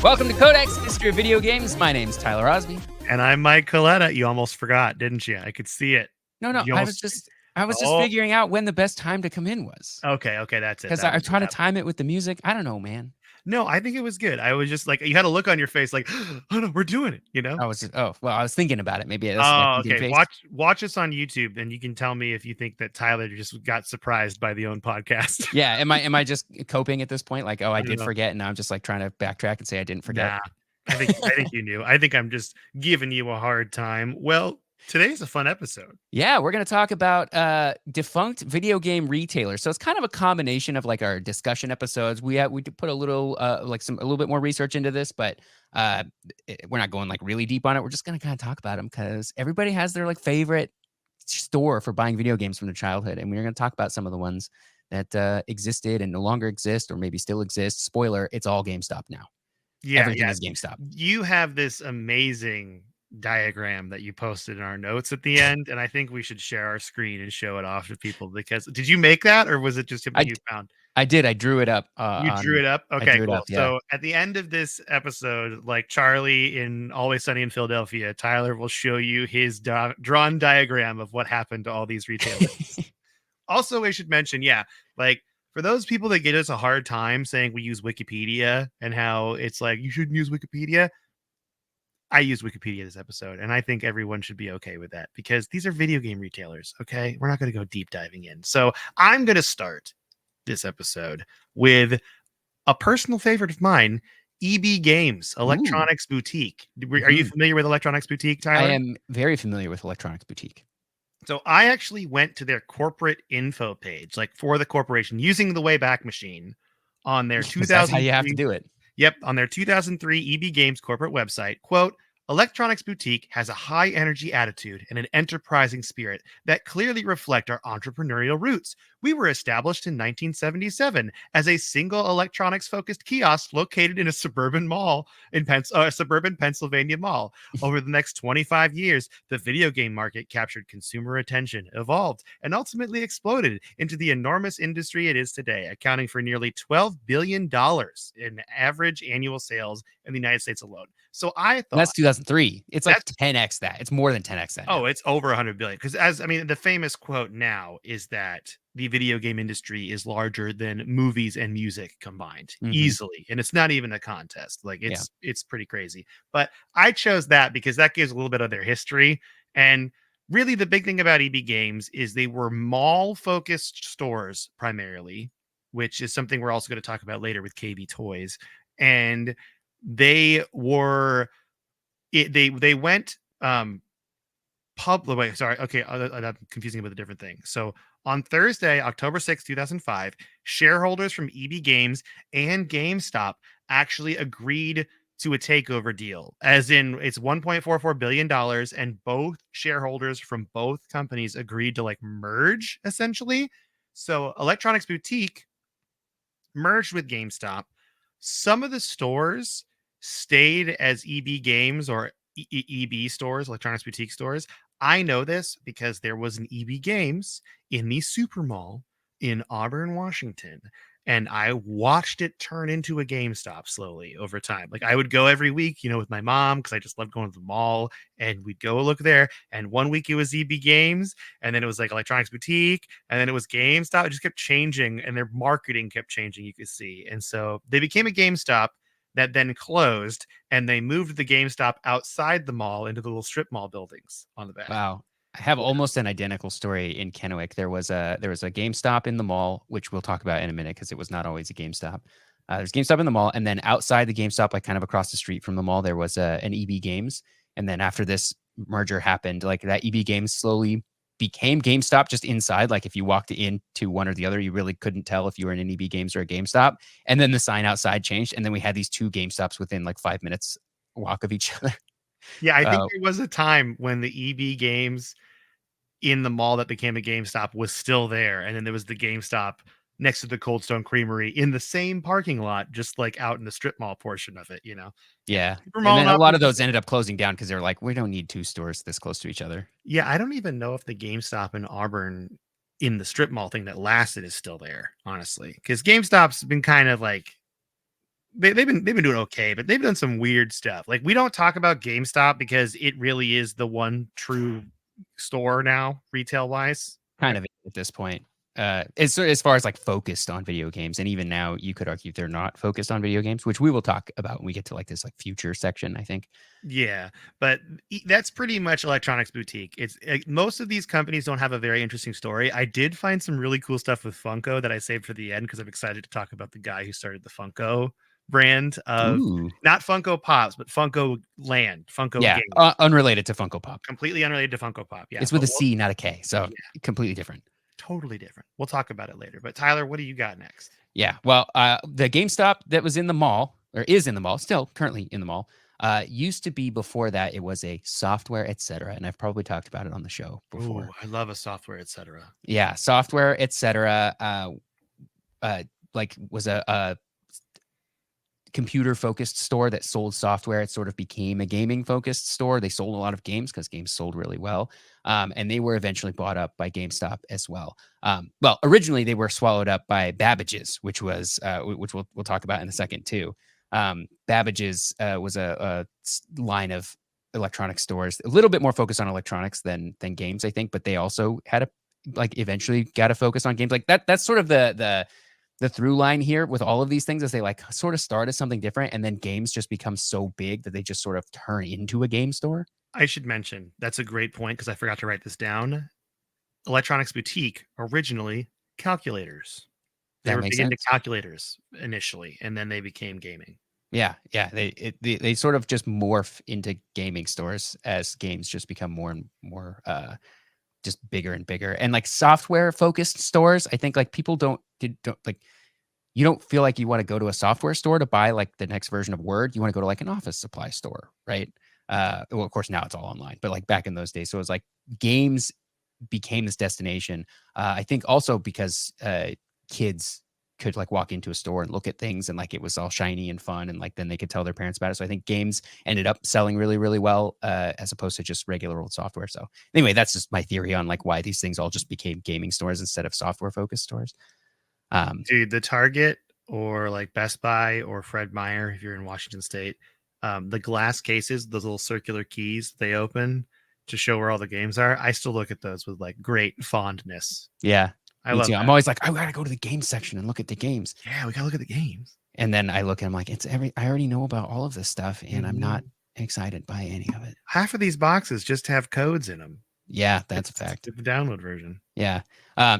Welcome to Codex History of Video Games. My name's Tyler Osby. And I'm Mike Coletta. You almost forgot, didn't you? I could see it. No, You I was just figuring out when the best time to come in was. Okay, that's it. Because I'm trying to time it with the music. I don't know, man. No, I think it was good. I was just like, you had a look on your face like, oh no, we're doing it, you know? I was thinking about it. Maybe Okay. Watch us on YouTube and you can tell me if you think that Tyler just got surprised by the own podcast. Yeah. Am I just coping at this point? Like, oh, I did know. forget, and now I'm just like trying to backtrack and say I didn't forget. Nah, I think you knew. I think I'm just giving you a hard time. Well, today's a fun episode. Yeah, we're going to talk about defunct video game retailers. So it's kind of a combination of like our discussion episodes. We put a little a little bit more research into this, but we're not going like really deep on it. We're just going to kind of talk about them because everybody has their like favorite store for buying video games from their childhood, and we're going to talk about some of the ones that existed and no longer exist, or maybe still exist. Spoiler: it's all GameStop now. Yeah, everything is GameStop. You have this amazing diagram that you posted in our notes at the end, and I think we should share our screen and show it off to people. Because did you make that, or was it just something you found? I did. I drew it up. You drew it up? Okay, cool. Up, yeah. So at the end of this episode, like Charlie in Always Sunny in Philadelphia, Tyler will show you his drawn diagram of what happened to all these retailers. Also, I should mention, like, for those people that get us a hard time saying we use Wikipedia and how it's like, you shouldn't use Wikipedia. I use Wikipedia this episode, and I think everyone should be okay with that because these are video game retailers, okay? We're not going to go deep diving in. So I'm going to start this episode with a personal favorite of mine, EB Games, Electronics Boutique. Are you familiar with Electronics Boutique, Tyler? I am very familiar with Electronics Boutique. So I actually went to their corporate info page, like for the corporation, using the Wayback Machine on their 2003. That's how you have to do it. Yep, on their 2003 EB Games corporate website. Quote, Electronics Boutique has a high energy attitude and an enterprising spirit that clearly reflect our entrepreneurial roots. We were established in 1977 as a single electronics focused kiosk located in a suburban mall in suburban Pennsylvania mall. Over the next 25 years, the video game market captured consumer attention, evolved, and ultimately exploded into the enormous industry it is today, accounting for nearly $12 billion in average annual sales in the United States alone. So I thought that's 2003. It's like 10x that. It's more than 10x that. Oh, it's over 100 billion. Because the famous quote now is that the video game industry is larger than movies and music combined easily. And it's not even a contest. Like it's pretty crazy. But I chose that because that gives a little bit of their history. And really the big thing about EB Games is they were mall focused stores primarily, which is something we're also going to talk about later with KB Toys. And they were they went public. Wait, sorry. Okay, I'm confusing it with a different thing. So on Thursday, October 6th, 2005, shareholders from EB Games and GameStop actually agreed to a takeover deal, as in it's $1.44 billion, and both shareholders from both companies agreed to like merge essentially. So Electronics Boutique merged with GameStop. Some of the stores stayed as EB Games or EB stores, Electronics Boutique stores. I know this because there was an EB Games in the Super Mall in Auburn, Washington, and I watched it turn into a GameStop slowly over time. Like I would go every week, with my mom because I just loved going to the mall, and we'd go look there. And one week it was EB Games, and then it was like Electronics Boutique, and then it was GameStop. It just kept changing, and their marketing kept changing, you could see. And so they became a GameStop that then closed, and they moved the GameStop outside the mall into the little strip mall buildings on the back. Wow. I have almost an identical story in Kennewick. There was a GameStop in the mall, which we'll talk about in a minute because it was not always a GameStop. There's GameStop in the mall, and then outside the GameStop, like kind of across the street from the mall, there was an EB Games. And then after this merger happened, like that EB Games slowly became GameStop just inside. Like if you walked into one or the other, you really couldn't tell if you were in an EB Games or a GameStop. And then the sign outside changed, and then we had these two GameStops within like 5 minutes walk of each other. Yeah, I think there was a time when the EB Games in the mall that became a GameStop was still there, and then there was the GameStop next to the Cold Stone Creamery in the same parking lot, just like out in the strip mall portion of it, Yeah. And then a lot of those ended up closing down because they're like, we don't need two stores this close to each other. Yeah, I don't even know if the GameStop in Auburn in the strip mall thing that lasted is still there, honestly, because GameStop's been kind of like they've been doing okay, but they've done some weird stuff. Like, we don't talk about GameStop because it really is the one true store now, retail wise. Kind of at this point. As far as like focused on video games, and even now you could argue they're not focused on video games, which we will talk about when we get to like this like future section, I think. Yeah, but that's pretty much Electronics Boutique. It's most of these companies don't have a very interesting story. I did find some really cool stuff with Funko that I saved for the end because I'm excited to talk about the guy who started the Funko brand of Ooh. not Funko Pops, but FuncoLand, Funko Yeah, Games. unrelated to Funko Pop. Completely unrelated to Funko Pop. Yeah, It's with a C, not a K, so completely different. Totally different. We'll talk about it later. But Tyler, what do you got next? Yeah, well, the GameStop that was in the mall, or is in the mall, still currently in the mall, used to be before that. It was a software, etc. And I've probably talked about it on the show before. Ooh, I love a software, etc. Yeah, software, etc. Like was a computer focused store that sold software. It sort of became a gaming focused store. They sold a lot of games because games sold really well. And they were eventually bought up by GameStop as well. Well, originally they were swallowed up by Babbages, which was which we'll talk about in a second too. Babbages was a line of electronic stores, a little bit more focused on electronics than games, I think, but they also had a like eventually got to focus on games. Like that's sort of the through line here with all of these things is they like sort of start as something different and then games just become so big that they just sort of turn into a game store. I should mention that's a great point because I forgot to write this down. Electronics Boutique originally calculators. They were big into calculators initially, and then they became gaming. Yeah, they sort of just morph into gaming stores as games just become more and more just bigger and bigger. And like software focused stores, I think like people don't like, you don't feel like you want to go to a software store to buy like the next version of Word. You want to go to like an office supply store, right? Well, of course now it's all online, but like back in those days, so it was like games became this destination. I think also because kids could like walk into a store and look at things and like it was all shiny and fun and like then they could tell their parents about it. So I think games ended up selling really, really well as opposed to just regular old software. So anyway, that's just my theory on like why these things all just became gaming stores instead of software focused stores. Dude, the Target or like Best Buy or Fred Meyer, if you're in Washington State, the glass cases, those little circular keys they open to show where all the games are. I still look at those with like great fondness. Yeah. I love that. I'm always like, I gotta go to the game section and look at the games. Yeah, we gotta look at the games. And then I look and I'm like, I already know about all of this stuff and I'm not excited by any of it. Half of these boxes just have codes in them. Yeah, that's a fact. The download version. Yeah.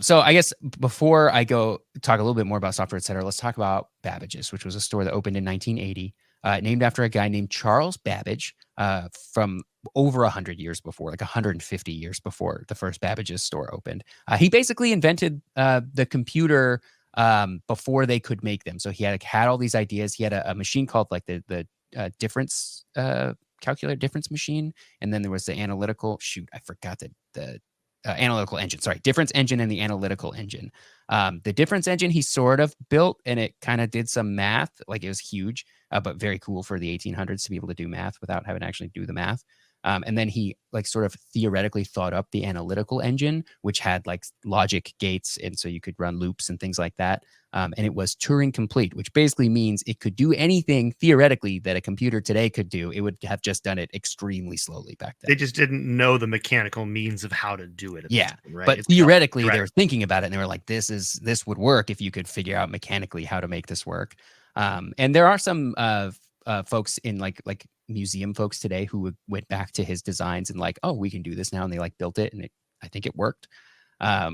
So I guess before I go talk a little bit more about software, et cetera, let's talk about Babbages, which was a store that opened in 1980, named after a guy named Charles Babbage from over 100 years before, like 150 years before the first Babbages store opened. He basically invented the computer before they could make them. So he had all these ideas. He had a machine called like the difference calculator difference machine, and then there was the analytical I forgot the analytical engine. Sorry, difference engine and the analytical engine. The difference engine he sort of built, and it kind of did some math. Like it was huge, but very cool for the 1800s to be able to do math without having to actually do the math. And then he like sort of theoretically thought up the analytical engine, which had like logic gates, and so you could run loops and things like that. And it was Turing complete, which basically means it could do anything theoretically that a computer today could do. It would have just done it extremely slowly back then. They just didn't know the mechanical means of how to do it. Yeah, point, right? But it's theoretically, they were thinking about it, and they were like, "This would work if you could figure out mechanically how to make this work." And there are some folks in like museum folks today who went back to his designs and like, "Oh, we can do this now," and they like built it, and I think it worked,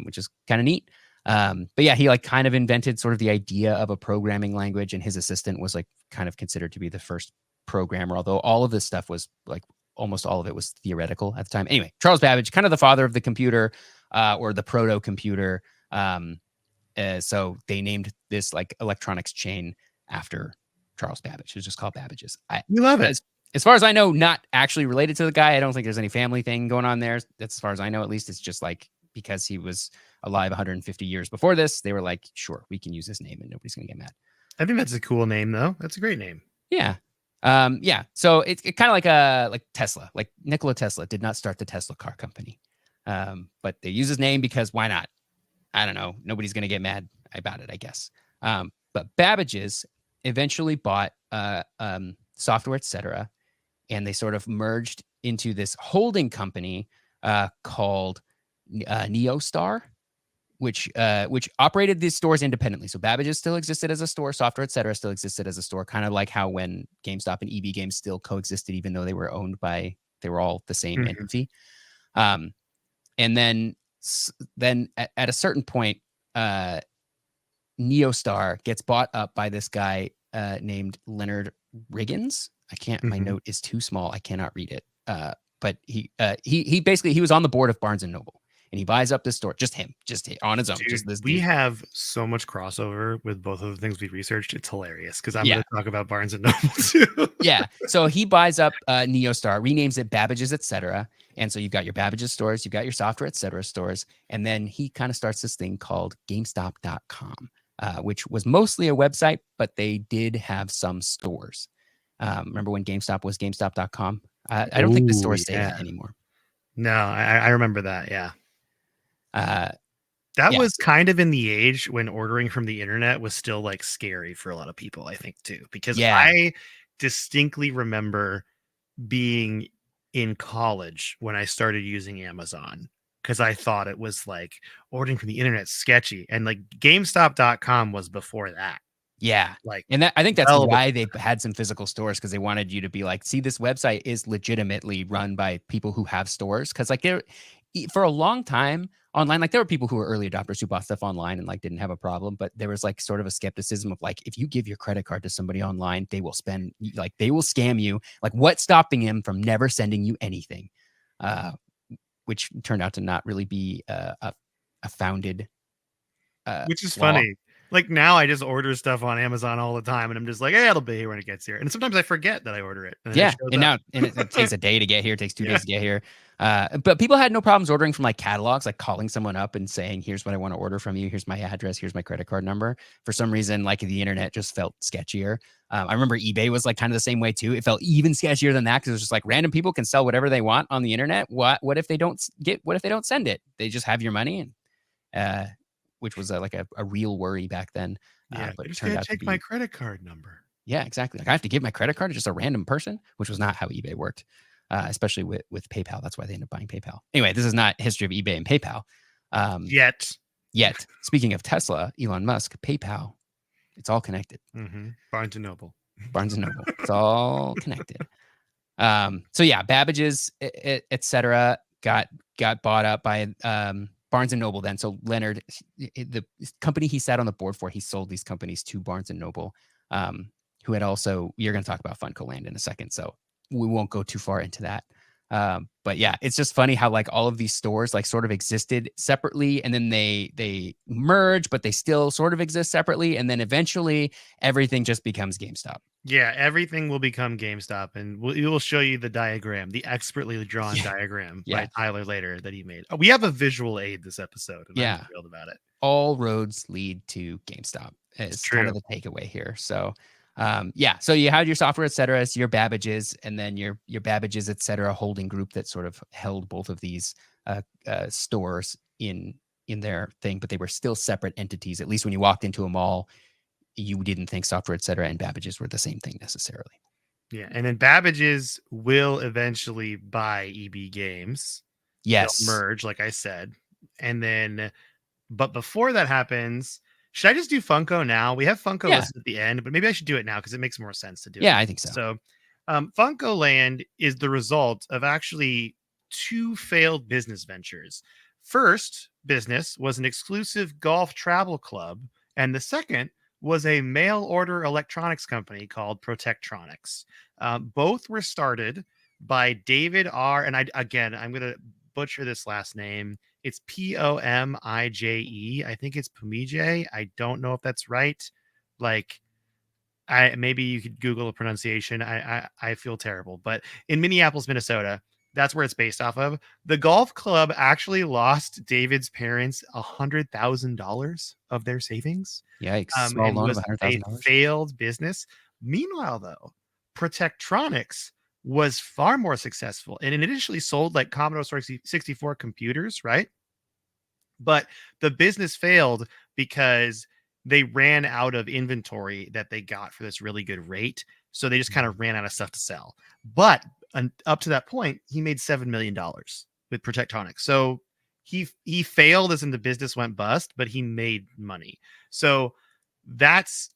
which is kind of neat. But yeah, he like kind of invented sort of the idea of a programming language, and his assistant was like kind of considered to be the first programmer, although all of this stuff was like almost all of it was theoretical at the time. Anyway, Charles Babbage, kind of the father of the computer or the proto computer. So they named this like electronics chain after Charles Babbage. It was just called Babbages. You love it. As far as I know, not actually related to the guy. I don't think there's any family thing going on there. That's as far as I know, at least. It's just like because he was alive 150 years before this, they were like, sure, we can use this name and nobody's going to get mad. I think that's a cool name, though. That's a great name. Yeah. Yeah. So it's kind of like Tesla. Like Nikola Tesla did not start the Tesla car company. But they use his name because why not? I don't know. Nobody's going to get mad about it, I guess. But Babbages eventually bought Software Etc., and they sort of merged into this holding company called Neostar, which operated these stores independently. So Babbage's still existed as a store, Software Etc. still existed as a store, kind of like how when GameStop and EB Games still coexisted, even though they were all the same entity. And then at a certain point, Neostar gets bought up by this guy named Leonard Riggins. I can't. My note is too small. I cannot read it. But he basically he was on the board of Barnes and Noble, and he buys up this store. Just him on his own. Dude, just this. We dude. have so much crossover with both of the things we researched. It's hilarious because I'm going to talk about Barnes and Noble too. Yeah. So he buys up Neostar, renames it Babbages, etc. And so you've got your Babbages stores, you've got your Software Etc. stores, and then he kind of starts this thing called GameStop.com. Which was mostly a website, but they did have some stores. Remember when GameStop was GameStop.com? I don't think the stores say that anymore. No, I remember that. Yeah. That was kind of in the age when ordering from the internet was still like scary for a lot of people, I think, too, because I distinctly remember being in college when I started using Amazon, because I thought it was like ordering from the internet sketchy, and like GameStop.com was before that. Yeah. Like, and I think that's why they had some physical stores, because they wanted you to be like, see, this website is legitimately run by people who have stores. Because like for a long time online, like there were people who were early adopters who bought stuff online and like didn't have a problem, but there was like sort of a skepticism of like, if you give your credit card to somebody online, they will scam you. Like, what's stopping him from never sending you anything? Which turned out to not really be a founded which is flaw. funny. Like now I just order stuff on Amazon all the time, and I'm just like, hey, it'll be here when it gets here. And sometimes I forget that I order it. And it takes a day to get here. It takes 2 days to get here. But people had no problems ordering from like catalogs, like calling someone up and saying, here's what I want to order from you. Here's my address. Here's my credit card number. For some reason, like the internet just felt sketchier. I remember eBay was like kind of the same way too. It felt even sketchier than that, because it was just like random people can sell whatever they want on the internet. What if they don't send it? They just have your money, and which was like a real worry back then. But it turned out to be my credit card number. Yeah, exactly. Like I have to give my credit card to just a random person, which was not how eBay worked, especially with PayPal. That's why they ended up buying PayPal. Anyway, this is not history of eBay and PayPal. Yet. Speaking of Tesla, Elon Musk, PayPal, it's all connected. Barnes and Noble. It's all connected. So yeah, Babbages, etc. got bought up by Barnes and Noble then. So Leonard, the company he sat on the board for, he sold these companies to Barnes and Noble, who had also, you're going to talk about FuncoLand in a second, so we won't go too far into that. But yeah, it's just funny how like all of these stores like sort of existed separately, and then they merge, but they still sort of exist separately, and then eventually everything just becomes GameStop. Yeah, everything will become GameStop, and we will show you the diagram, the expertly drawn diagram by Tyler later that he made. We have a visual aid this episode, and I'm thrilled about it. All roads lead to GameStop. It's kind of the takeaway here. So, so you had your Software Etc., your Babbages, and then your Babbages Etc. holding group that sort of held both of these stores in their thing, but they were still separate entities. At least when you walked into a mall, you didn't think Software Etc. and Babbages were the same thing necessarily. Yeah, and then Babbages will eventually buy EB Games. Yes. They'll merge, like I said. And then, but before that happens, should I just do Funko now? We have Funko listed at the end, but maybe I should do it now because it makes more sense to do it. Yeah, I think so. So FuncoLand is the result of actually 2 failed business ventures. First business was an exclusive golf travel club, and the second was a mail order electronics company called Protectronics. Both were started by David R. And I'm going to butcher this last name. It's Pomije. I think it's Pomije. I don't know if that's right. Like, maybe you could Google a pronunciation. I feel terrible, but in Minneapolis, Minnesota, that's where it's based off of. The golf club actually lost David's parents $100,000 of their savings. Yikes! And was a failed business. Meanwhile, though, Protectronics was far more successful, and it initially sold like Commodore 64 computers, right? But the business failed because they ran out of inventory that they got for this really good rate. So they just kind of ran out of stuff to sell. But up to that point, he made $7 million with Protectronics. So he failed as in the business went bust, but he made money. So that's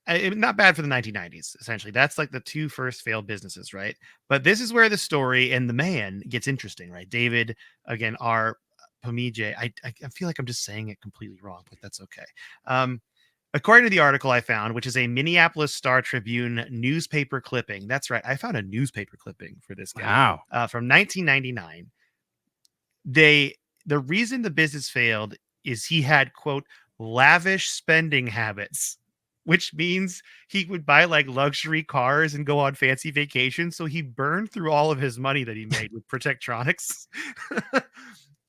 not bad for the 1990s. Essentially, that's like the two first failed businesses, right? But this is where the story and the man gets interesting, right? David, again, our Pomije. I feel like I'm just saying it completely wrong, but that's okay. According to the article I found, which is a Minneapolis Star Tribune newspaper clipping. That's right. I found a newspaper clipping for this guy from 1999. The reason the business failed is he had, quote, lavish spending habits, which means he would buy like luxury cars and go on fancy vacations. So he burned through all of his money that he made with Protectronics.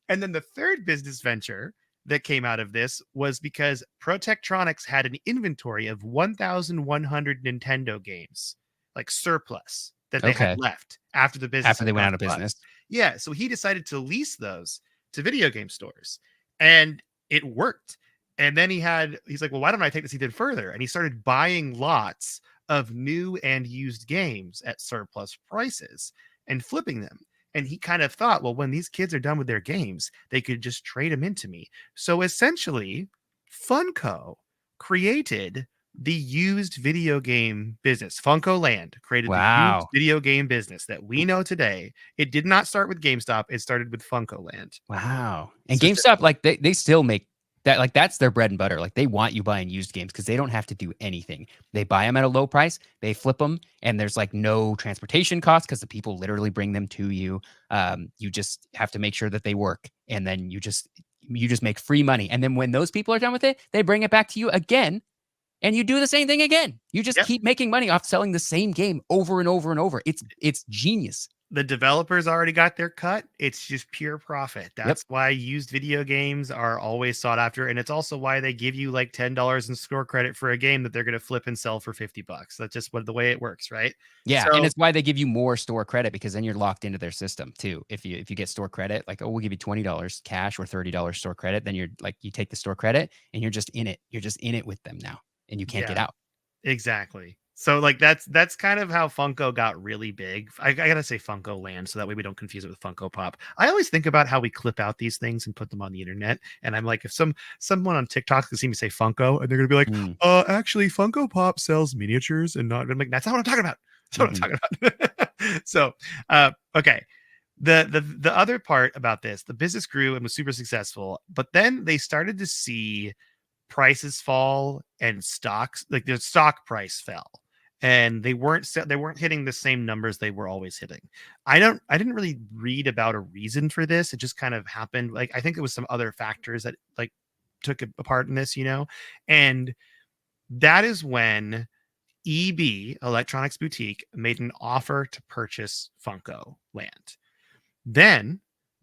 And then the third business venture that came out of this was because Protectronics had an inventory of 1,100 Nintendo games, like surplus that they had left after the business. After they went out of business. Yeah. So he decided to lease those to video game stores, and it worked. And then he's like, well, why don't I take this even further? And he started buying lots of new and used games at surplus prices and flipping them. And he kind of thought, well, when these kids are done with their games, they could just trade them into me. So essentially, Funco created the used video game business. FuncoLand created the used video game business that we know today. It did not start with GameStop. It started with FuncoLand. Wow. And GameStop, like they still make that, like that's their bread and butter. Like they want you buying used games because they don't have to do anything. They buy them at a low price, they flip them, and there's like no transportation costs because the people literally bring them to you. You just have to make sure that they work, and then you just make free money. And then when those people are done with it, they bring it back to you again, and you do the same thing again. You just keep making money off selling the same game over and over and over. It's genius. The developers already got their cut. It's just pure profit. That's why used video games are always sought after. And it's also why they give you like $10 in store credit for a game that they're going to flip and sell for $50. That's just the way it works, right? Yeah. And it's why they give you more store credit, because then you're locked into their system too. If you get store credit, like, oh, we'll give you $20 cash or $30 store credit, then you're like, you take the store credit and you're just in it. You're just in it with them now, and you can't get out. Exactly. So like that's kind of how Funko got really big. I gotta say FuncoLand, so that way we don't confuse it with Funko Pop. I always think about how we clip out these things and put them on the internet, and I'm like, if someone on TikTok can see me say Funko, and they're gonna be like, actually Funko Pop sells miniatures and not. I'm like, that's not what I'm talking about. That's what I'm talking about. So, okay. The other part about this, the business grew and was super successful, but then they started to see prices fall and stocks, like their stock price fell. And they weren't hitting the same numbers they were always hitting. I didn't really read about a reason for this. It just kind of happened. Like, I think it was some other factors that like took a part in this, and that is when EB, Electronics Boutique, made an offer to purchase FuncoLand. Then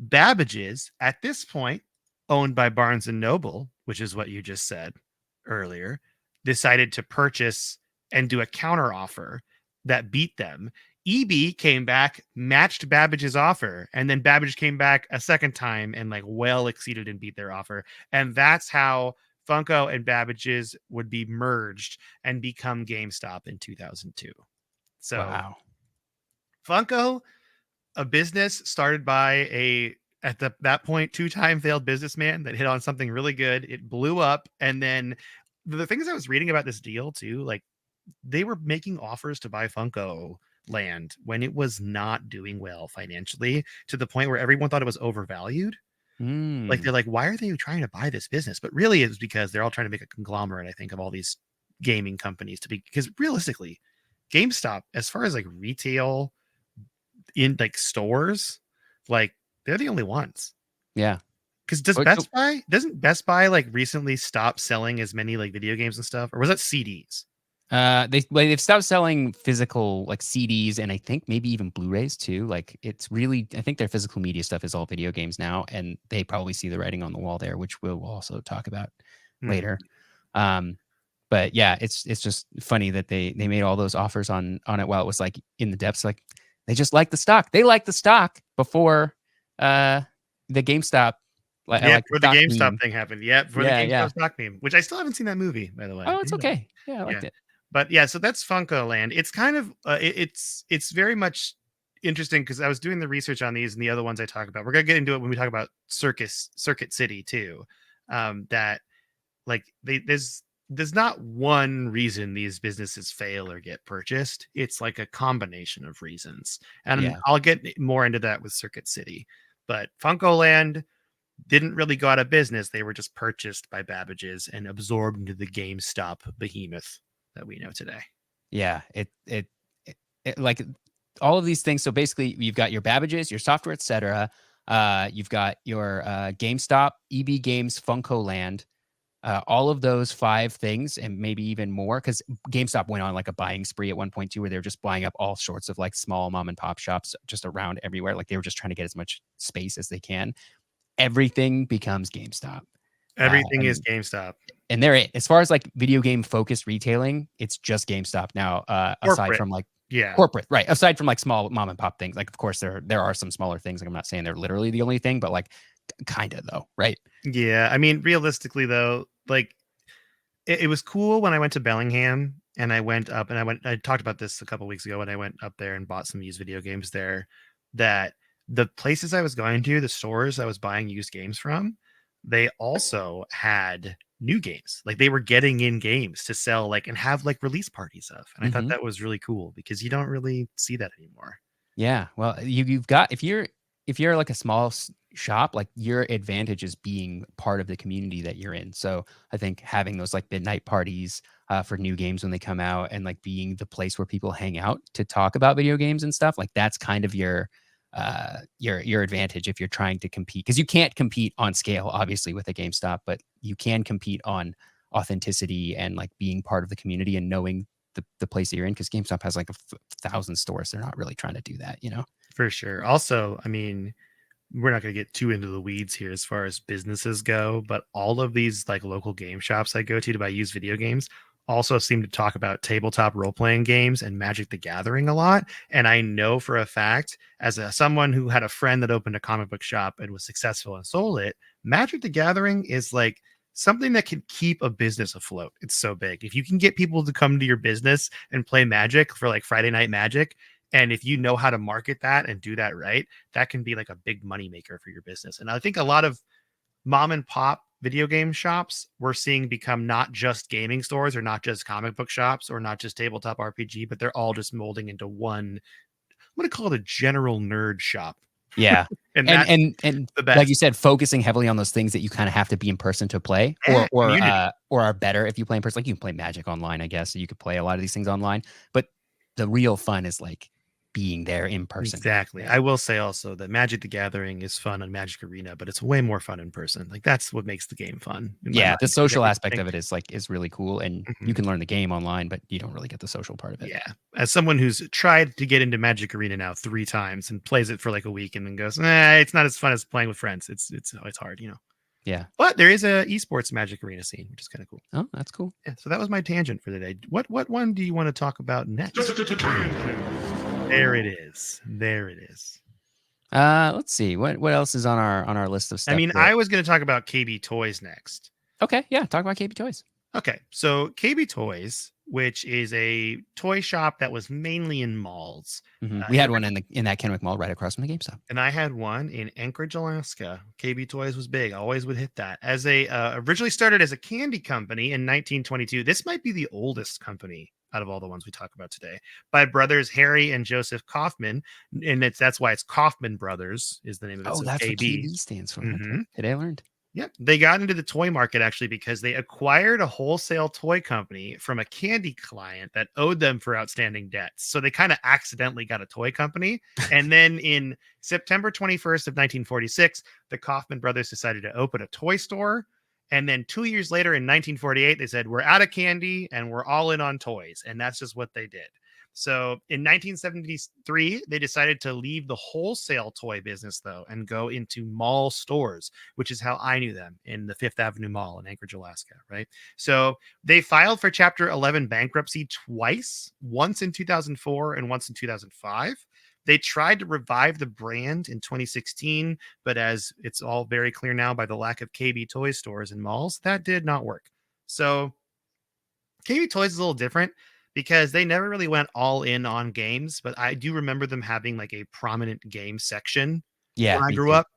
Babbages, at this point owned by Barnes and Noble, which is what you just said earlier, decided to purchase and do a counter offer that beat them. EB came back, matched Babbage's offer, and then Babbage came back a second time and like well exceeded and beat their offer. And that's how Funko and Babbage's would be merged and become GameStop in 2002. So wow. Funko, a business started by at that point, 2-time failed businessman that hit on something really good. It blew up. And then the things I was reading about this deal too, like, they were making offers to buy FuncoLand when it was not doing well financially, to the point where everyone thought it was overvalued. Like, they're like, why are they trying to buy this business? But really, it's because they're all trying to make a conglomerate, I think, of all these gaming companies because realistically, GameStop, as far as like retail in like stores, like they're the only ones. Yeah. Because doesn't Best Buy like recently stop selling as many like video games and stuff? Or was that CDs? They've stopped selling physical like CDs, and I think maybe even Blu-rays too. Like, it's really, I think their physical media stuff is all video games now, and they probably see the writing on the wall there, which we'll also talk about later. But yeah, it's just funny that they made all those offers on it while it was like in the depths. Like, they just like the stock. They liked the stock before the GameStop Like Yeah, like the where the stock GameStop meme. thing happened. Yeah, for the Yeah, GameStop yeah. stock meme, which I still haven't seen that movie, by the way. Oh, I it's need to watch okay. it. Yeah, I Yeah. liked it. But yeah, so that's FuncoLand. It's kind of it's very much interesting because I was doing the research on these and the other ones I talk about. We're gonna get into it when we talk about Circuit City too. That like there's not one reason these businesses fail or get purchased. It's like a combination of reasons. And Yeah. I'll get more into that with Circuit City. But FuncoLand didn't really go out of business. They were just purchased by Babbages and absorbed into the GameStop behemoth that we know today. Yeah. It like all of these things. So basically, you've got your Babbages, your software, etc. You've got your GameStop, EB Games, FuncoLand. All of those 5 things, and maybe even more, because GameStop went on like a buying spree at one point too, where they were just buying up all sorts of like small mom and pop shops just around everywhere. Like they were just trying to get as much space as they can. Everything becomes GameStop. Everything is And GameStop. they're it. As far as like video game focused retailing, it's just GameStop now. Aside Corporate. from like Yeah. corporate, right? Aside from like small mom and pop things, like of course there are some smaller things. Like I'm not saying they're literally the only thing, but like kind of though, right? Yeah. I mean, realistically though, like it was cool when I went to Bellingham and I talked about this a couple weeks ago when I went up there and bought some used video games there, that the places I was going to, the stores I was buying used games from, they also had new games. Like they were getting in games to sell like and have like release parties of. And I thought that was really cool because you don't really see that anymore. Yeah, well, you've got if you're like a small shop, like your advantage is being part of the community that you're in. So I think having those like midnight parties for new games when they come out, and like being the place where people hang out to talk about video games and stuff, like that's kind of your advantage if you're trying to compete, because you can't compete on scale obviously with a GameStop, but you can compete on authenticity and like being part of the community and knowing the place that you're in, because GameStop has like 1,000 stores. They're not really trying to do that, you know? For sure. Also, I mean, we're not going to get too into the weeds here as far as businesses go, but all of these like local game shops I go to buy used video games also seem to talk about tabletop role playing games and Magic the Gathering a lot. And I know for a fact, as someone who had a friend that opened a comic book shop and was successful and sold it, Magic the Gathering is like something that can keep a business afloat. It's so big. If you can get people to come to your business and play Magic for like Friday Night Magic, and if you know how to market that and do that right, that can be like a big money maker for your business. And I think a lot of mom and pop video game shops we're seeing become not just gaming stores or not just comic book shops or not just tabletop RPG, but they're all just molding into one. I'm going to call it a general nerd shop. Yeah. And And that's and the like you best. said, focusing heavily on those things that you kind of have to be in person to play, Yeah, community. or are better if you play in person. Like you can play Magic online, I guess. So you could play a lot of these things online, but the real fun is like being there in person. Exactly. Right. I will say also that Magic the Gathering is fun on Magic Arena, but it's way more fun in person. Like that's what makes the game fun in my Yeah, mind. the Is that social you aspect think, of it is really cool, and you mhm. can learn the game online, but you don't really get the social part of it. Yeah. As someone who's tried to get into Magic Arena now 3 times and plays it for like a week and then goes, it's not as fun as playing with friends. It's hard, you know. Yeah. But there is a esports Magic Arena scene, which is kind of cool. Oh, that's cool. Yeah. So that was my tangent for today. What one do you want to talk about next? There it is. There it is. Let's see. What else is on our list of I stuff mean, that I was going to talk about KB Toys next. Okay, yeah, talk about KB Toys. Okay, so KB Toys, which is a toy shop that was mainly in malls. We had one in that Kennewick Mall right across from the GameStop. And I had one in Anchorage, Alaska. KB Toys was big. I always would hit that. As a originally started as a candy company in 1922. This might be the oldest company out of all the ones we talk about today, by brothers Harry and Joseph Kaufman, and that's why it's Kaufman Brothers is the name of it. Oh, So that's what KB. KB stands for. Mm-hmm. Okay, today I learned. Yep. They got into the toy market actually because they acquired a wholesale toy company from a candy client that owed them for outstanding debts. So they kind of accidentally got a toy company. And then in September 21st of 1946, the Kaufman brothers decided to open a toy store. And then 2 years later in 1948, they said, we're out of candy and we're all in on toys. And that's just what they did. So in 1973, they decided to leave the wholesale toy business, though, and go into mall stores, which is how I knew them in the Fifth Avenue Mall in Anchorage, Alaska. Right. So they filed for Chapter 11 bankruptcy twice, once in 2004 and once in 2005. They tried to revive the brand in 2016, but as it's all very clear now by the lack of KB toy stores and malls, that did not work. So KB Toys is a little different because they never really went all in on games, but I do remember them having like a prominent game section Yeah, when I me grew too. up.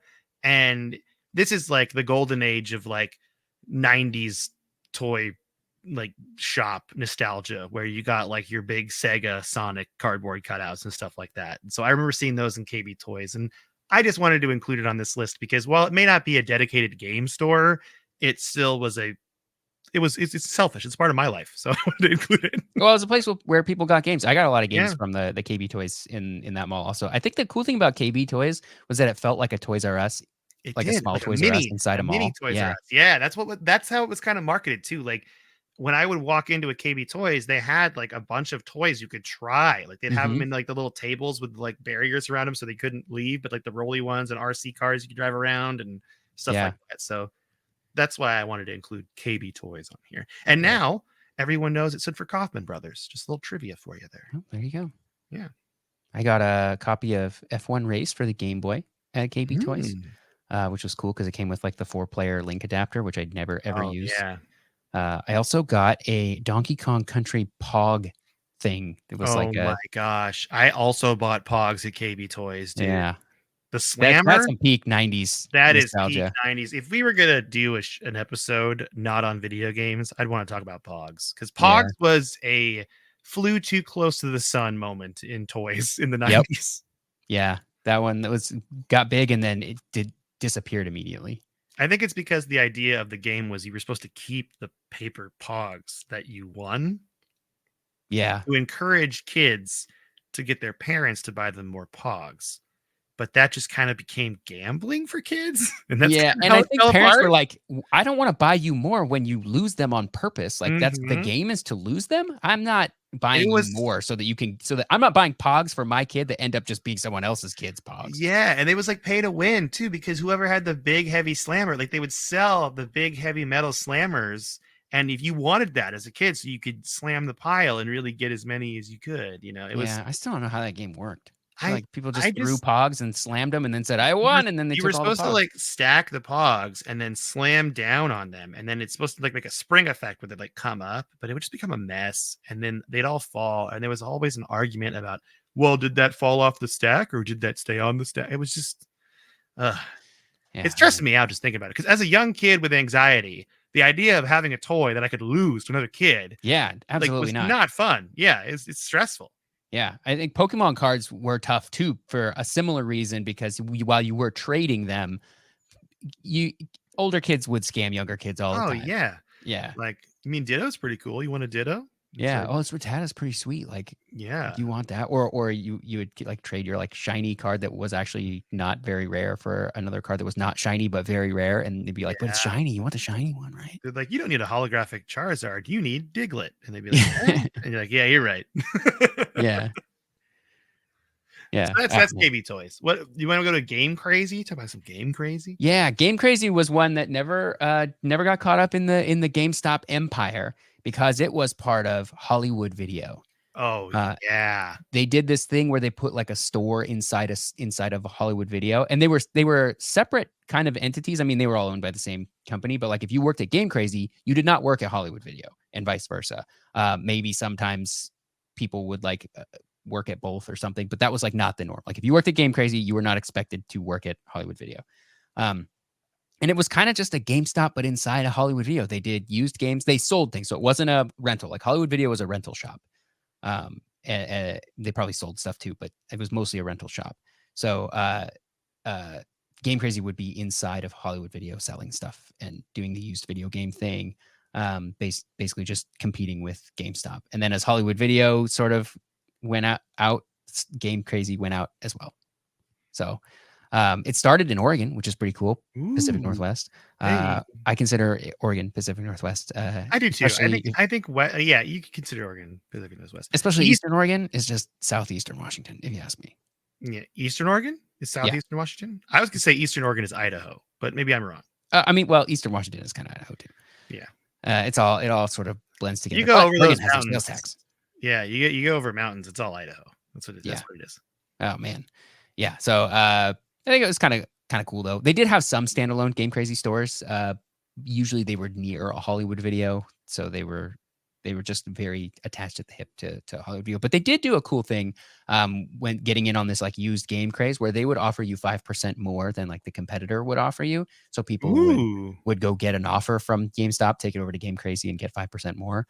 And this is like the golden age of like 90s toy like shop nostalgia where you got like your big Sega Sonic cardboard cutouts and stuff like that. And so I remember seeing those in KB Toys, and I just wanted to include it on this list because while it may not be a dedicated game store, it still was it's selfish. It's part of my life, so I wanted to include it. Well, it's a place where people got games. I got a lot of games Yeah, from the KB Toys in that mall. Also, I think the cool thing about KB Toys was that it felt like a Toys R Us, it like a did small like Toys R Us inside a a mini mall. Toys R Yeah. Us. Yeah, that's how it was kind of marketed too. Like when I would walk into a KB Toys, they had like a bunch of toys you could try. Like they'd have them Hmm. in like the little tables with like barriers around them so they couldn't leave, but like the rolly ones and RC cars you could drive around and stuff Yeah. like that. So that's why I wanted to include KB Toys on here. And Yeah. now everyone knows it stood for Kaufman Brothers. Just a little trivia for you there. Oh, there you go. Yeah. I got a copy of F1 Race for the Game Boy at KB Toys, Mm. which was cool because it came with like the 4-player link adapter, which I'd never ever Oh used. yeah. I also got a Donkey Kong Country Pog thing. It was Oh like my a gosh. I also bought Pogs at KB Toys, dude. yeah. The That's Slammer, some peak '90s that is peak nostalgia. 90s. If we were gonna do an episode not on video games, I'd want to talk about Pogs because Yeah. Pogs was a flew too close to the sun moment in toys in the Yep. 90s. Yeah. That one that was got big and then it disappeared immediately. I think it's because the idea of the game was you were supposed to keep the paper Pogs that you won Yeah. to encourage kids to get their parents to buy them more Pogs. But that just kind of became gambling for kids, and that's Yeah, kind of and how I it think fell parents were apart. like, I don't wanna buy you more when you lose them on purpose, like, that's the Mhm. game is to lose them? I'm not It buying you was more so that I'm not buying Pogs for my kid that end up just being someone else's kid's Pogs. yeah, and it was like pay to win too, because whoever had the big heavy slammer, like they would sell the big heavy metal slammers, and if you wanted that as a kid, so you could slam the pile and really get as many as you could, it was Yeah, I still don't know how that game worked. I feel I like people I just threw just Pogs and slammed them and then said, "I you were won," and then they you were took all the supposed to Pogs. like stack the pogs and then slam down on them, and then it's supposed to like make a spring effect where they like come up, but it would just become a mess, and then they'd all fall, and there was always an argument about, well, did that fall off the stack or did that stay on the stack? It was just, uh, it Yeah, stressed me out just thinking about it because as a young kid with anxiety, the idea of having a toy that I could lose to another kid yeah, like absolutely was not. not fun. Yeah, it's stressful. Yeah, I think Pokemon cards were tough too for a similar reason because while you were trading them, you older kids would scam younger kids all the Oh time. yeah, Yeah. like I mean, Ditto's pretty cool. You want a Ditto? It's Yeah. like Oh, this Rattata's pretty sweet. Like, yeah. do you want that? Or you would like trade your like shiny card that was actually not very rare for another card that was not shiny but very rare, and they'd be like, "But it's Yeah. shiny. You want the shiny one, right?" They're like, "You don't need a holographic Charizard. You need Diglett." And they'd be like, "Eh?" And you're like, "Yeah, you're right." Yeah. So Yeah. that's KB Toys. What you want to go to Game Crazy? Talk about some Game Crazy. Yeah, Game Crazy was one that never got caught up in the GameStop empire because it was part of Hollywood Video. Oh Uh, yeah. they did this thing where they put like a store inside of a Hollywood Video, and they were separate kind of entities. I mean, they were all owned by the same company, but like if you worked at Game Crazy, you did not work at Hollywood Video, and vice versa. Maybe sometimes people would like work at both or something, but that was like not the norm. Like if you worked at Game Crazy, you were not expected to work at Hollywood Video. Um, and it was kind of just a GameStop, but inside a Hollywood Video. They did used games. They sold things, so it wasn't a rental. Like Hollywood Video was a rental shop. And they probably sold stuff too, but it was mostly a rental shop. So Game Crazy would be inside of Hollywood Video selling stuff and doing the used video game thing, basically just competing with GameStop. And then as Hollywood Video sort of went out, Game Crazy went out as well. So it started in Oregon, which is pretty cool. Pacific Ooh. Northwest. Hey. I consider Oregon Pacific Northwest. I do too. Especially I think yeah, you could consider Oregon Pacific Northwest. especially East Eastern Oregon is just southeastern Washington, if you ask me. Yeah, Eastern Oregon is Yeah. southeastern Washington. I was gonna say Eastern Oregon is Idaho, but maybe I'm wrong. I mean, well, Eastern Washington is kind of Idaho too. Yeah. It all sort of blends together. You go But over Oregon those has their sales mountains. tax. Yeah, you go over mountains. It's all Idaho. That's what it is. Yeah. That's what it is. Oh man. Yeah. So I think it was kind of cool though. They did have some standalone Game Crazy stores. Usually they were near a Hollywood Video, so they were just very attached at the hip to Hollywood Video. But they did do a cool thing when getting in on this like used game craze, where they would offer you 5% more than like the competitor would offer you. So people Ooh. would go get an offer from GameStop, take it over to Game Crazy, and get 5% more,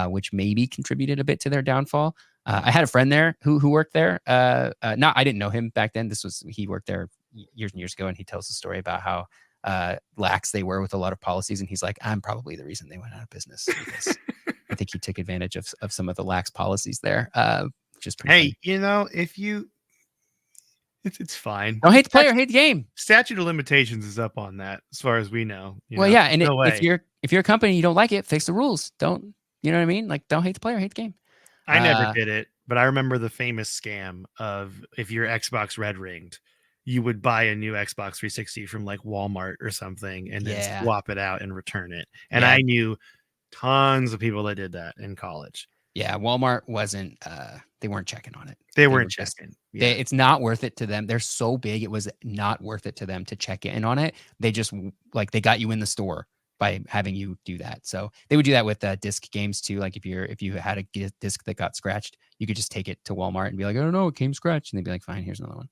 which maybe contributed a bit to their downfall. I had a friend there who worked there. Not I didn't know him back then. He worked there years and years ago, and he tells the story about how lax they were with a lot of policies. And he's like, I'm probably the reason they went out of business because I think he took advantage of some of the lax policies there, which is pretty funny. If you, it's fine. Don't hate the player, hate the game. Statute of limitations is up on that, as far as we know. Well, yeah, and no way. if you're a company, you don't like it, fix the rules. Don't, you know what I mean? Like, don't hate the player, hate the game. I never did it, but I remember the famous scam of if your Xbox red ringed, you would buy a new Xbox 360 from like Walmart or something and then swap it out and return it. And I knew tons of people that did that in college. Yeah, Walmart wasn't, they weren't checking on it. They weren't checking. It's not worth it to them. They're so big, it was not worth it to them to check in on it. They just, like, they got you in the store by having you do that. So they would do that with disc games too. Like if you had a disc that got scratched, you could just take it to Walmart and be like, I don't know, it came scratched. And they'd be like, fine, here's another one.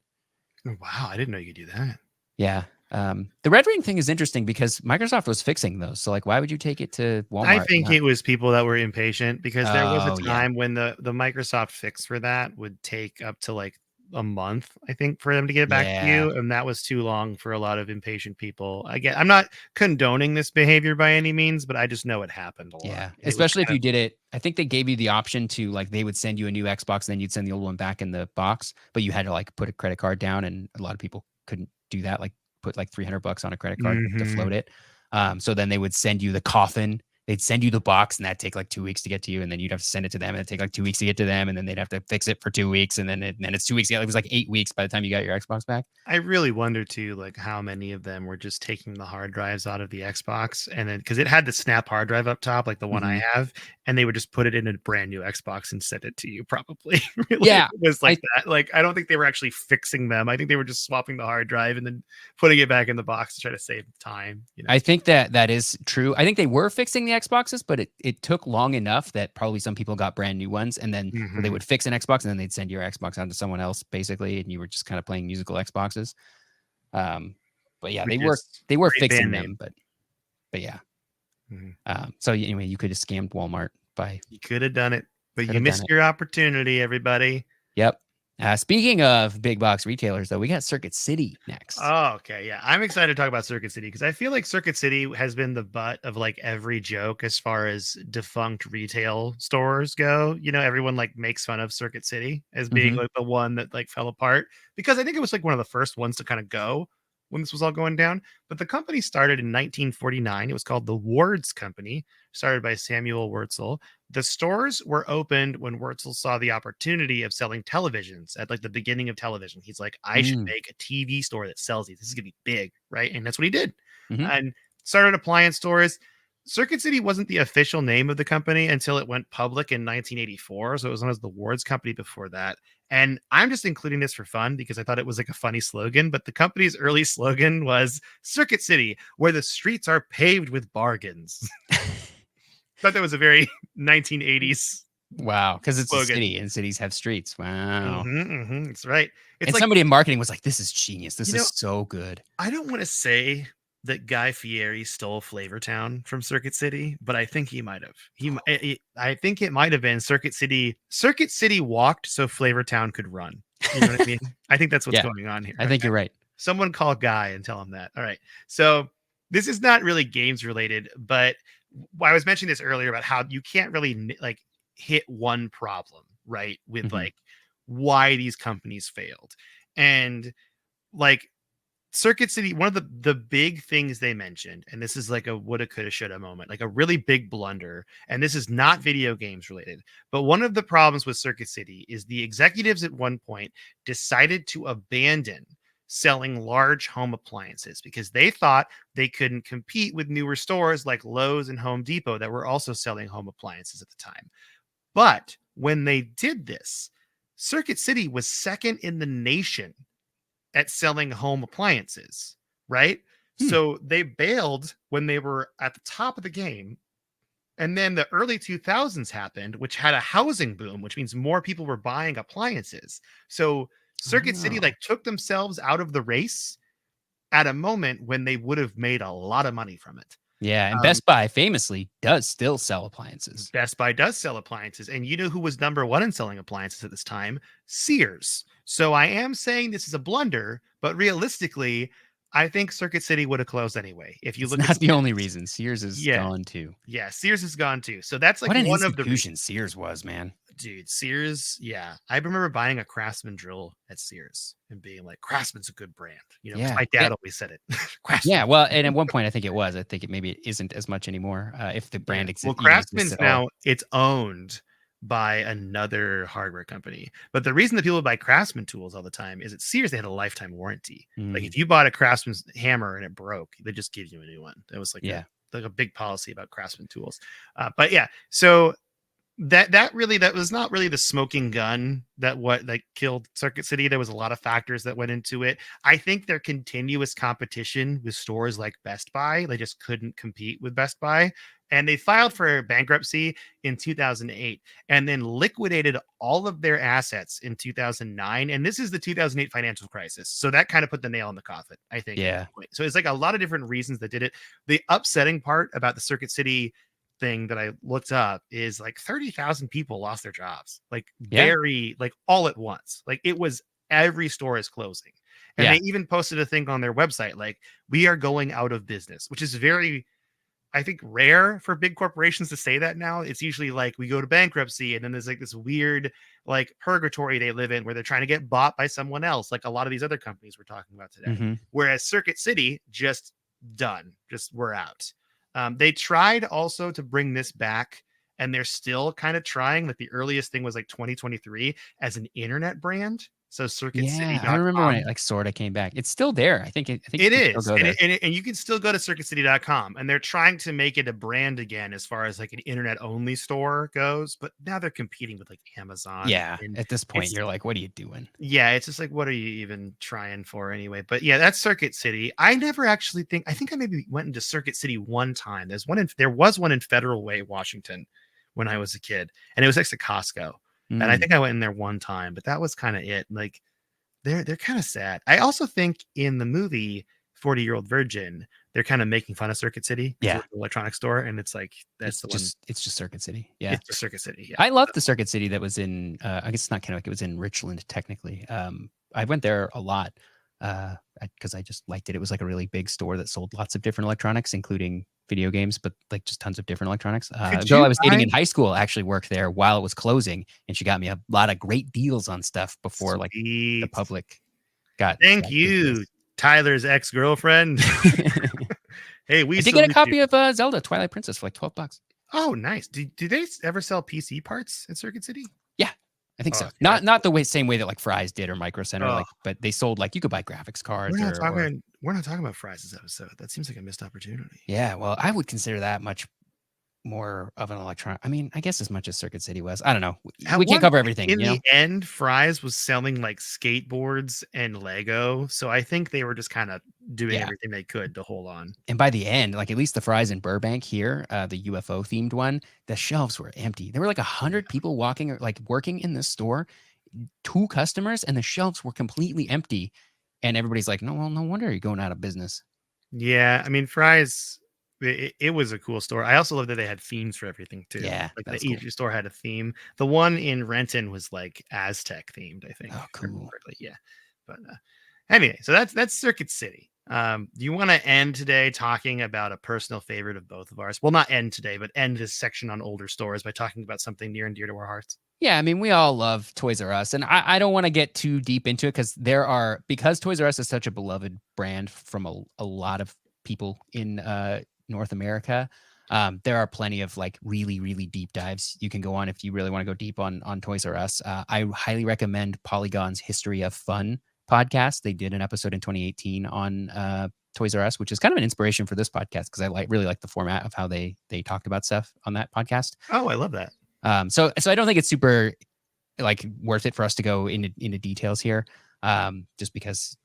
Wow, I didn't know you could do that. Yeah. The red ring thing is interesting because Microsoft was fixing those. So like, why would you take it to Walmart? I think it was people that were impatient because there was a time when the Microsoft fix for that would take up to like a month, I think, for them to get back to you. And that was too long for a lot of impatient people. I'm not condoning this behavior by any means, but I just know it happened a lot. Yeah. Especially if you did it. I think they gave you the option to like, they would send you a new Xbox, and then you'd send the old one back in the box, but you had to like put a credit card down, and a lot of people couldn't do that. Like put like $300 on a credit card to float it. So then they would send you the coffin. They'd send you the box, and that'd take like 2 weeks to get to you. And then you'd have to send it to them, and it'd take like 2 weeks to get to them. And then they'd have to fix it for 2 weeks. And then it's 2 weeks. It was like 8 weeks by the time you got your Xbox back. I really wonder too, like how many of them were just taking the hard drives out of the Xbox, and then because it had the snap hard drive up top, like the one I have, and they would just put it in a brand new Xbox and send it to you. Probably, really, yeah, it was like that. Like I don't think they were actually fixing them. I think they were just swapping the hard drive and then putting it back in the box to try to save time. I think that is true. I think they were fixing the Xboxes, but it took long enough that probably some people got brand new ones, and then they would fix an Xbox, and then they'd send your Xbox on to someone else, basically, and you were just kind of playing musical Xboxes. But yeah, they were fixing them, but yeah. So anyway, you could have scammed Walmart by. You could have done it, but you missed your opportunity, everybody. Yep. Speaking of big box retailers, though, we got Circuit City next. Oh, okay. Yeah. I'm excited to talk about Circuit City because I feel like Circuit City has been the butt of like every joke as far as defunct retail stores go. Everyone like makes fun of Circuit City as being like the one that like fell apart because I think it was like one of the first ones to kind of go when this was all going down. But the company started in 1949. It was called the Wards Company, started by Samuel Wurtzel. The stores were opened when Wurtzel saw the opportunity of selling televisions at like the beginning of television. He's like, I should make a TV store that sells these. This is going to be big, right? And that's what he did. And started appliance stores. Circuit City wasn't the official name of the company until it went public in 1984. So it was known as the Wards Company before that. And I'm just including this for fun because I thought it was like a funny slogan. But the company's early slogan was Circuit City, where the streets are paved with bargains. Thought that was a very 1980s. Wow, because it's slogan. A city and cities have streets. Wow. That's right. It's like, somebody in marketing was like, this is genius. This is so good. I don't want to say that Guy Fieri stole Flavortown from Circuit City, but I think he might have. I think it might have been Circuit City. Circuit City walked so Flavortown could run. You know what I mean? I think that's what's going on here. I think you're right. Someone call Guy and tell him that. All right. So this is not really games related, but I was mentioning this earlier about how you can't really like hit one problem, right? With like why these companies failed. And like Circuit City, one of the big things they mentioned, and this is like a woulda, coulda, shoulda moment, like a really big blunder. And this is not video games related, but one of the problems with Circuit City is the executives at one point decided to abandon selling large home appliances because they thought they couldn't compete with newer stores like Lowe's and Home Depot that were also selling home appliances at the time. But when they did this, Circuit City was second in the nation at selling home appliances, right? Hmm. So they bailed when they were at the top of the game. And then the early 2000s happened, which had a housing boom, which means more people were buying appliances. So Circuit City Oh. like took themselves out of the race at a moment when they would have made a lot of money from it. Yeah, and Um, Best Buy famously does still sell appliances. Best Buy does sell appliances, and you know who was number one in selling appliances at this time? Sears. So I am saying this is a blunder, but realistically, I think Circuit City would have closed anyway. If you It's look at not the only statistics. reason. Sears is Yeah, gone too. yeah, Sears is gone too. So that's like What an one of the institution reasons. Sears was, man. Dude, Sears, yeah. I remember buying a Craftsman drill at Sears and being like, Craftsman's a good brand, because Yeah. my dad always said it. Yeah, Craftsman. well, and at one point I think it was. I think it maybe it isn't as much anymore. If the Yeah. brand Well, even exists Craftsman's at all. now it's owned by another hardware company. But the reason that people buy Craftsman tools all the time is at Sears they had a lifetime warranty. Like Mm, if you bought a Craftsman's hammer and it broke, they just give you a new one. That was yeah. like a big policy about Craftsman tools. But yeah, so that was not really the smoking gun that killed Circuit City. There was a lot of factors that went into it. I think their continuous competition with stores like Best Buy, they just couldn't compete with Best Buy. And they filed for bankruptcy in 2008 and then liquidated all of their assets in 2009. And this is the 2008 financial crisis. So that kind of put the nail in the coffin, I think, at Yeah. that point. So it's like a lot of different reasons that did it. The upsetting part about the Circuit City thing that I looked up is like 30,000 people lost their jobs, like Yeah. very, like all at once. Like it was every store is closing. And Yeah. they even posted a thing on their website, like, we are going out of business, which is very, I think, rare for big corporations to say that now. It's usually like we go to bankruptcy and then there's like this weird like purgatory they live in where they're trying to get bought by someone else, like a lot of these other companies we're talking about today. Hmm. Whereas Circuit City, just done, just we're out. They tried also to bring this back, and they're still kind of trying. Like the earliest thing was like 2023 as an internet brand. So Yeah. I remember when it circuitcity.com. like sort of came back. It's still there. I think you It can still is. go And, there. and you can still go to circuitcity.com, and they're trying to make it a brand again as far as like an internet only store goes. But now they're competing with like Amazon. Yeah. And At this point, it's, you're like, what are you doing? yeah, it's just like, what are you even trying for anyway? But yeah, that's Circuit City. I never actually I think I maybe went into Circuit City one time. There was one in Federal Way, Washington, when I was a kid, and it was next to Costco. And I Mm. think I went in there one time, but that was kind of it. Like they're kind of sad. I also think in the movie 40-Year-Old Virgin, they're kind of making fun of Circuit City because Yeah. it's an electronic store, and it's like that's the one. It's just Circuit City. Yeah. It's the Circuit City. Yeah. I love the Circuit City that was in I guess it's not Kennewick, it was in Richland technically. I went there a lot because I just liked it. It was like a really big store that sold lots of different electronics, including video games, but like just tons of different electronics. A Could girl I you was dating buy in high school actually worked there while it was closing, and she got me a lot of great deals on stuff before like the Sweet. public got Thank ruthless. you, Tyler's ex-girlfriend. Hey, we I did get a salute you. copy of Zelda Twilight Princess for like $12. Oh, nice. Do they ever sell PC parts at Circuit City? Yeah, I think Oh, so. see, Not the same way that like Fry's did or Micro Center, oh, like, but they sold like you could buy graphics cards or we're not talking about fries this episode. That seems like a missed opportunity. yeah. Well, I would consider that much more of an electronic. I mean, I guess as much as Circuit City was. I don't know. At We can't one cover point everything, in you know. the end, Fry's was selling like skateboards and Lego. So I think they were just kind of doing Yeah. everything they could to hold on. And by the end, like at least the Fry's in Burbank here, the UFO themed one, the shelves were empty. There were like 100 people walking or like working in this store, 2 customers, and the shelves were completely empty. And everybody's like, no, well, no wonder you're going out of business. Yeah, I mean, Fry's, it was a cool store. I also love that they had themes for everything too. Yeah, Like that's each cool. store had a theme. The one in Renton was like Aztec themed, I think. Oh, If I remember cool. correctly. Yeah. But anyway, so that's Circuit City. Do you want to end today talking about a personal favorite of both of ours? Well, not end today, but end this section on older stores by talking about something near and dear to our hearts. Yeah, I mean, we all love Toys R Us, and I don't want to get too deep into it because Toys R Us is such a beloved brand from a lot of people in North America. There are plenty of like really, really deep dives you can go on if you really want to go deep on Toys R Us. I highly recommend Polygon's History of Fun podcast. They did an episode in 2018 on Toys R Us, which is kind of an inspiration for this podcast because I really like the format of how they talked about stuff on that podcast. Oh, I love that. So I don't think it's super like worth it for us to go into details here. Just because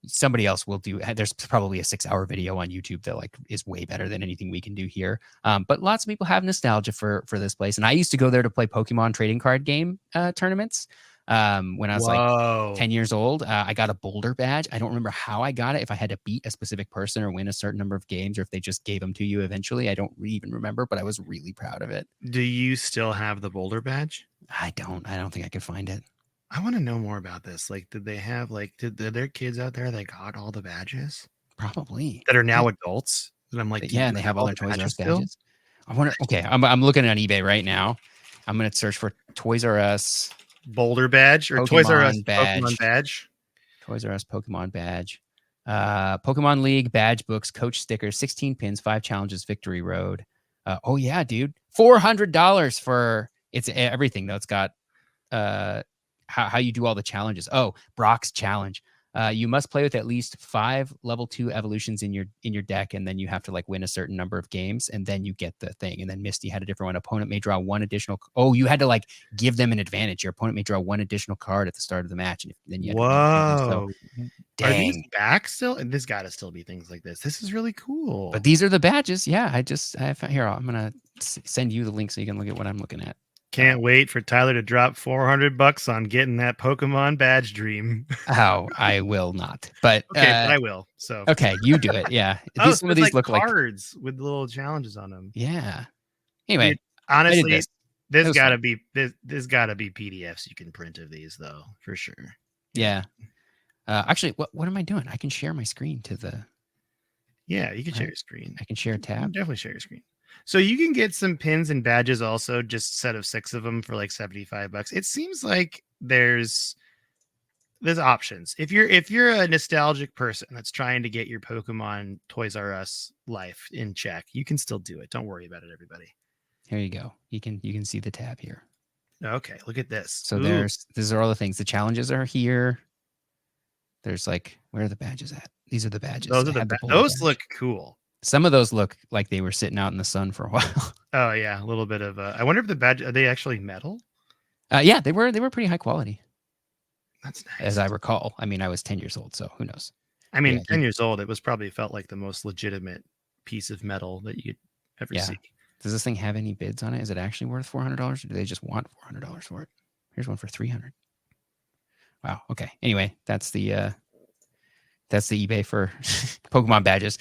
somebody else will do. There's probably a 6-hour video on YouTube that like is way better than anything we can do here. But lots of people have nostalgia for this place, and I used to go there to play Pokemon trading card game tournaments. When I was like 10 years old, I got a Boulder badge. I don't remember how I got it, if I had to beat a specific person or win a certain number of games, or if they just gave them to you eventually. I don't even remember, but I was really proud of it. Do you still have the Boulder badge? I don't think I could find it. I want to know more about this. Like, did they have did there kids out there that got all the badges Probably that are now adults? And I'm like, yeah, and they have all their Toys R Us still? badges. I wonder. Okay, I'm looking on eBay right now. I'm gonna search for Toys R Us Boulder badge or Pokemon Toys R Us badge. Pokemon badge. Toys R Us Pokemon badge. Pokemon League badge books, coach stickers, 16 pins, 5 challenges, victory road. Oh yeah, dude, $400 for it's everything though. It's got how you do all the challenges. Oh, Brock's challenge. You must play with at least 5 level 2 evolutions in your deck, and then you have to like win a certain number of games, and then you get the thing. And then Misty had a different one. Opponent may draw 1 additional. Oh, you had to like give them an advantage. Your opponent may draw 1 additional card at the start of the match, and then you had to win. So, are these back still? And there's got to still be things like this. This is really cool. But these are the badges. Yeah, here. I'm gonna send you the link so you can look at what I'm looking at. Can't wait for Tyler to drop $400 on getting that Pokemon badge dream. Oh, I will not. But okay, but I will. So okay, you do it. Yeah. Some of these look cards with little challenges on them. Yeah. Anyway, dude, honestly, there's gotta be PDFs you can print of these though, for sure. Yeah. Actually, what am I doing? I can share my screen to the. Yeah, you can share your screen. I can share a tab. Definitely share your screen. So you can get some pins and badges also, just a set of 6 of them for like $75. It seems like there's options. If you're a nostalgic person that's trying to get your Pokemon Toys R Us life in check, you can still do it. Don't worry about it, everybody. Here you go. You can see the tab here. Okay, look at this. So these are all the things. The challenges are here. There's like, where are the badges at? These are the badges. Those look cool. Some of those look like they were sitting out in the sun for a while. Oh yeah, a little bit of. I wonder if the badge are they actually metal? Yeah, they were pretty high quality. That's nice. As I recall. I mean, I was 10 years old, so who knows? I mean, 10 years old, it was probably felt like the most legitimate piece of metal that you'd ever see. Does this thing have any bids on it? Is it actually worth $400, or do they just want $400 for it? Here's one for $300. Wow. Okay. Anyway, that's the eBay for Pokemon badges.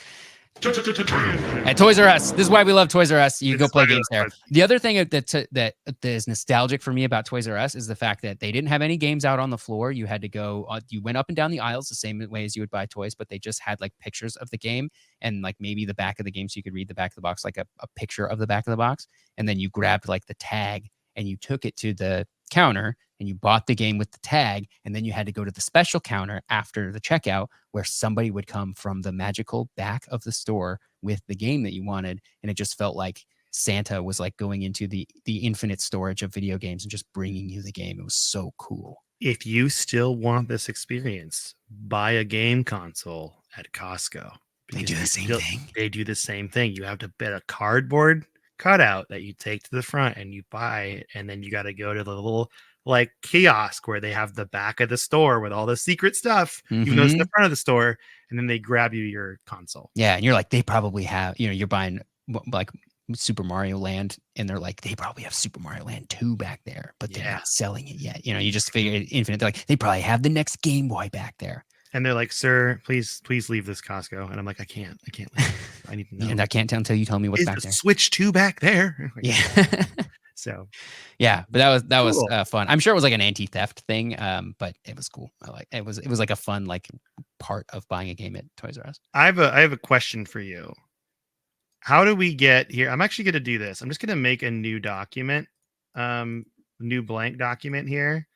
At Toys R Us. This is why we love Toys R Us. You go play games there. The other thing that is nostalgic for me about Toys R Us is the fact that they didn't have any games out on the floor. You had to go, you went up and down the aisles the same way as you would buy toys, but they just had like pictures of the game and like maybe the back of the game so you could read the back of the box, like a picture of the back of the box. And then you grabbed like the tag and you took it to the counter and you bought the game with the tag, and then you had to go to the special counter after the checkout where somebody would come from the magical back of the store with the game that you wanted. And it just felt like Santa was like going into the infinite storage of video games and just bringing you the game. It was so cool. If you still want this experience, buy a game console at Costco. They do the same thing. They do the same thing. You have to bet a cardboard cutout that you take to the front and you buy it, and then you got to go to the little like kiosk where they have the back of the store with all the secret stuff, even though it's the front of the store, and then they grab you your console. Yeah, and you're like, they probably have, you're buying like Super Mario Land, and they're like, they probably have Super Mario Land 2 back there, but they're not selling it yet. You just figure it infinite. They're like, they probably have the next Game Boy back there. And they're like, sir, please leave this Costco. And I'm like, I can't leave. I need to know. And I can't tell until you tell me what's back there. Switch 2 back there. Yeah. So, yeah, but that was fun. I'm sure it was like an anti-theft thing, but it was cool. It was like a fun like part of buying a game at Toys R Us. I have a question for you. How do we get here? I'm actually going to do this. I'm just going to make a new document, new blank document here,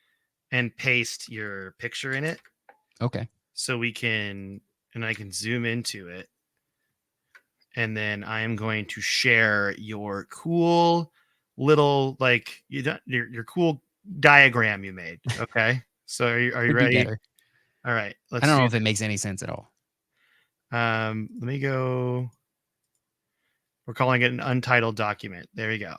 and paste your picture in it. Okay. So I can zoom into it, and then I am going to share your cool little like your cool diagram you made. Okay, so are you ready? All right, I don't know if it makes any sense at all. Let me go. We're calling it an untitled document. There you go.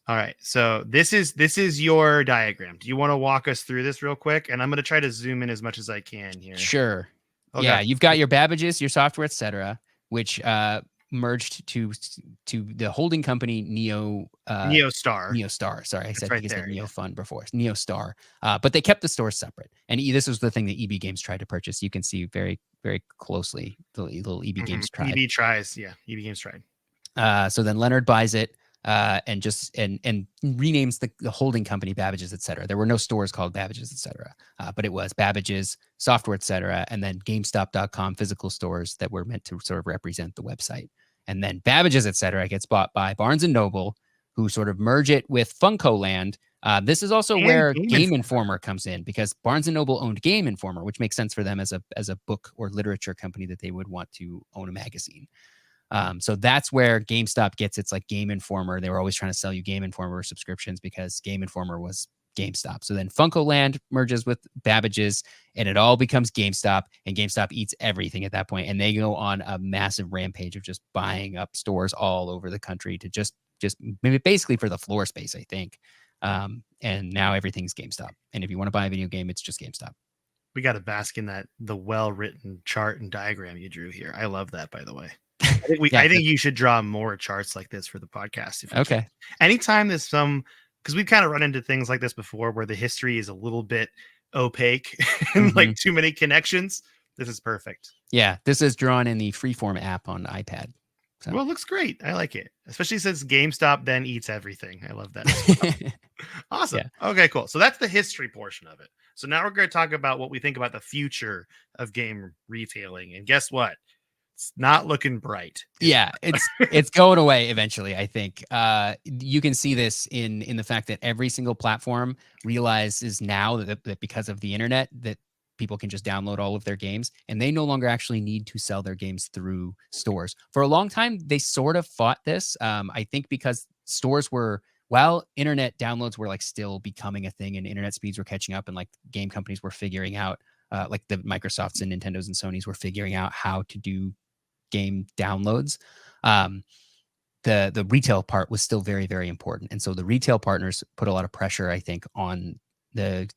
All right. So this is your diagram. Do you want to walk us through this real quick? And I'm going to try to zoom in as much as I can here. Sure. Okay. Yeah, you've got your Babbages, your software, etc., which merged to the holding company NeoStar. NeoStar. Sorry, I It's said right think I said there. Yeah. NeoFun before. NeoStar. But they kept the stores separate. And this was the thing that EB Games tried to purchase. You can see very, very closely the little EB Mhm. Games tried. EB tries. Yeah. EB Games tried. So then Leonard buys it and just and renames the holding company Babbages, et cetera. There were no stores called Babbages, et cetera, but it was Babbages software, et cetera, and then GameStop.com physical stores that were meant to sort of represent the website. And then Babbages, et cetera, gets bought by Barnes and Noble, who sort of merge it with FuncoLand. This is also And where Game Game Informer. Informer comes in because Barnes and Noble owned Game Informer, which makes sense for them as a book or literature company that they would want to own a magazine. So that's where GameStop gets its like Game Informer. They were always trying to sell you Game Informer subscriptions because Game Informer was GameStop. So then FuncoLand merges with Babbage's and it all becomes GameStop, and GameStop eats everything at that point. And they go on a massive rampage of just buying up stores all over the country to just maybe basically for the floor space, I think. And now everything's GameStop. And if you want to buy a video game, it's just GameStop. We got to bask in that the well-written chart and diagram you drew here. I love that, by the way. Yeah. I think you should draw more charts like this for the podcast if you can. Okay. Anytime there's some, because we've kind of run into things like this before where the history is a little bit opaque and like too many connections. This is perfect. Yeah. This is drawn in the Freeform app on iPad. So. Well, it looks great. I like it, especially since GameStop then eats everything. I love that as well. Awesome. Yeah. Okay, cool. So that's the history portion of it. So now we're going to talk about what we think about the future of game retailing. And guess what? It's not looking bright. Yeah, it's going away eventually, I think. You can see this in the fact that every single platform realizes now that because of the internet that people can just download all of their games and they no longer actually need to sell their games through stores. For a long time, they sort of fought this. I think because stores were, while internet downloads were like still becoming a thing and internet speeds were catching up and like game companies were figuring out, like the Microsofts and Nintendos and Sonys were figuring out how to do game downloads. The retail part was still very, very important. And so the retail partners put a lot of pressure, I think, on the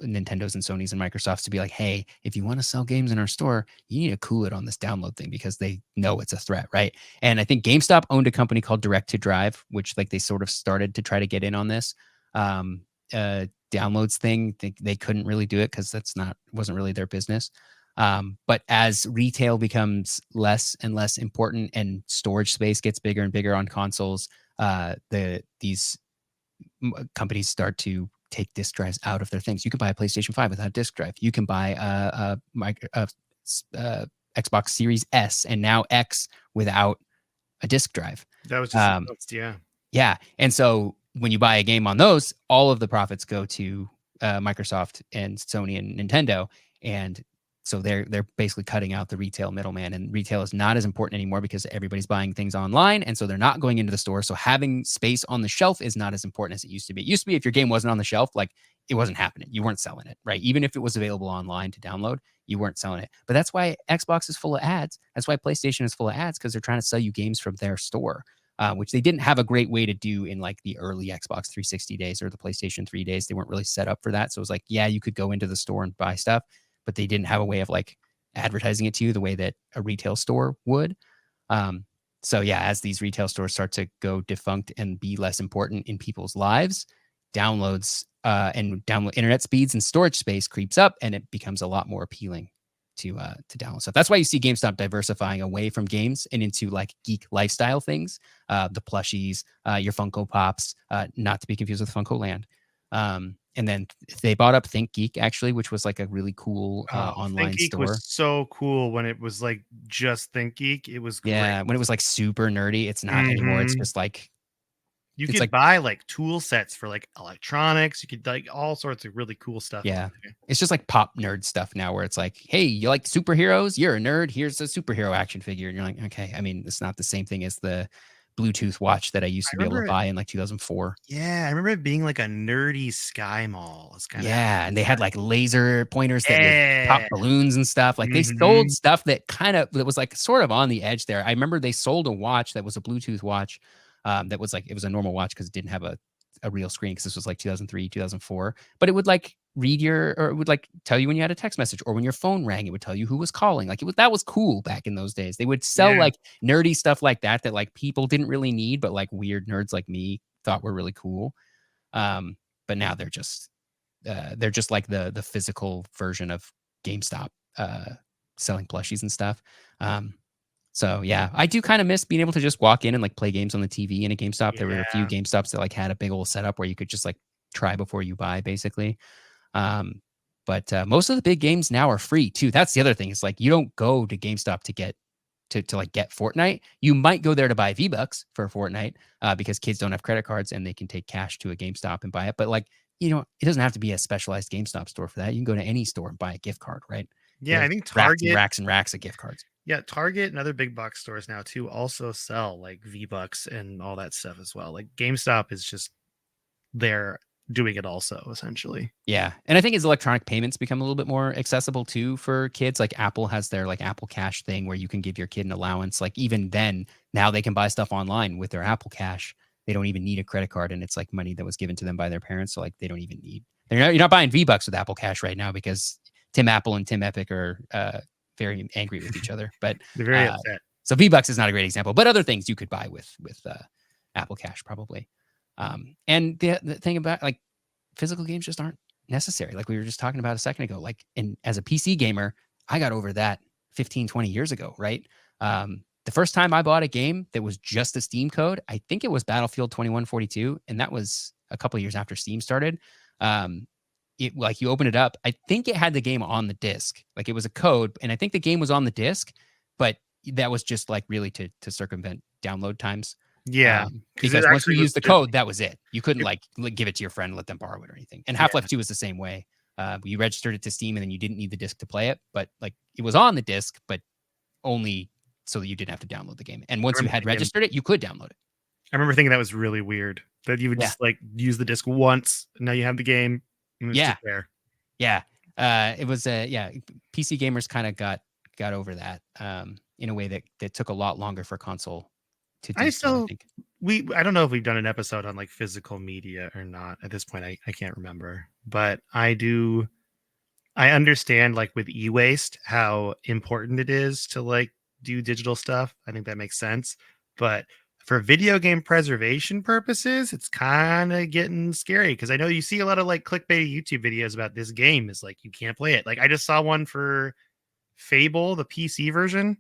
Nintendos and Sonys and Microsofts to be like, hey, if you want to sell games in our store, you need to cool it on this download thing because they know it's a threat, right? And I think GameStop owned a company called Direct to Drive, which like they sort of started to try to get in on this downloads thing. They couldn't really do it because wasn't really their business. But as retail becomes less and less important and storage space gets bigger and bigger on consoles, these companies start to take disk drives out of their things. You can buy a PlayStation 5 without a disk drive. You can buy a Xbox Series S and now X without a disk drive. That was just announced, yeah. Yeah. And so when you buy a game on those, all of the profits go to Microsoft and Sony and Nintendo. And so they're basically cutting out the retail middleman, and retail is not as important anymore because everybody's buying things online. And so they're not going into the store. So having space on the shelf is not as important as it used to be. It used to be if your game wasn't on the shelf, like it wasn't happening. You weren't selling it, right? Even if it was available online to download, you weren't selling it. But that's why Xbox is full of ads. That's why PlayStation is full of ads, because they're trying to sell you games from their store, which they didn't have a great way to do in like the early Xbox 360 days or the PlayStation 3 days. They weren't really set up for that. So it was like, yeah, you could go into the store and buy stuff, but they didn't have a way of like advertising it to you the way that a retail store would. So yeah, as these retail stores start to go defunct and be less important in people's lives, downloads and download internet speeds and storage space creeps up, and it becomes a lot more appealing to download stuff. That's why you see GameStop diversifying away from games and into like geek lifestyle things, the plushies, your Funko Pops, not to be confused with FuncoLand. And then they bought up ThinkGeek, actually, which was like a really cool online ThinkGeek store. was so cool when it was like just ThinkGeek. It was great. Yeah, when it was like super nerdy. It's not anymore. It's just like you could buy like tool sets for like electronics. You could like all sorts of really cool stuff. Yeah, it's just like pop nerd stuff now, where it's like, hey, you like superheroes? You're a nerd. Here's a superhero action figure, and you're like, okay. I mean, it's not the same thing as the Bluetooth watch that I used to be able to buy in like 2004. Yeah, I remember it being like a nerdy Sky Mall. It's kind of and they had like laser pointers that would pop balloons and stuff. Like they sold stuff that was like sort of on the edge there. I remember they sold a watch that was a Bluetooth watch that was like, it was a normal watch because it didn't have a real screen, because this was like 2003, 2004. But it would like read your, or it would like tell you when you had a text message, or when your phone rang, it would tell you who was calling. Like, that was cool back in those days. They would sell Yeah. like nerdy stuff like that like people didn't really need, but like weird nerds like me thought were really cool. But now they're just like the physical version of GameStop, selling plushies and stuff. So yeah, I do kind of miss being able to just walk in and like play games on the TV in a GameStop. There were a few Yeah. GameStops that like had a big old setup where you could just like try before you buy, basically. But most of the big games now are free too. That's the other thing. It's like, you don't go to GameStop to get like get Fortnite. You might go there to buy V-Bucks for Fortnite, because kids don't have credit cards and they can take cash to a GameStop and buy it. But like, it doesn't have to be a specialized GameStop store for that. You can go to any store and buy a gift card, right? Yeah, I There's think racks and Target. racks and racks of gift cards. Yeah, Target and other big box stores now too also sell like V-Bucks and all that stuff as well. Like GameStop is just there doing it also, essentially. Yeah. And I think as electronic payments become a little bit more accessible too for kids, like Apple has their like Apple Cash thing where you can give your kid an allowance. Like, even then, now they can buy stuff online with their Apple Cash. They don't even need a credit card, and it's like money that was given to them by their parents. So like, they don't even need, you're not buying V-Bucks with Apple Cash right now, because Tim Apple and Tim Epic are very angry with each other. But They're very upset. so V-Bucks is not a great example, but other things you could buy with Apple Cash probably. And the thing about like, physical games just aren't necessary. Like we were just talking about a second ago, like, and as a PC gamer, I got over that 15, 20 years ago, right? The first time I bought a game that was just a Steam code, I think it was Battlefield 2142. And that was a couple of years after Steam started. It, like, you open it up, I think it had the game on the disc. Like, it was a code, and I think the game was on the disc, but that was just like really to circumvent download times. Yeah, Because once you use the code, that was it. You couldn't like give it to your friend, let them borrow it or anything. And Half-Life 2 was the same way. You registered it to Steam, and then you didn't need the disc to play it, but like, it was on the disc, but only so that you didn't have to download the game. And once you had registered it, you could download it. I remember thinking that was really weird, that you would just like use the disc once, and now you have the game. And it's just there. Yeah. It was PC gamers kind of got over that in a way that took a lot longer for console to do so, I think. I don't know if we've done an episode on like physical media or not at this point. I can't remember, but I understand, like, with e-waste, how important it is to like do digital stuff. I think that makes sense. But for video game preservation purposes, it's kind of getting scary, because I know you see a lot of like clickbait YouTube videos about this game is like, you can't play it. Like, I just saw one for Fable, the PC version.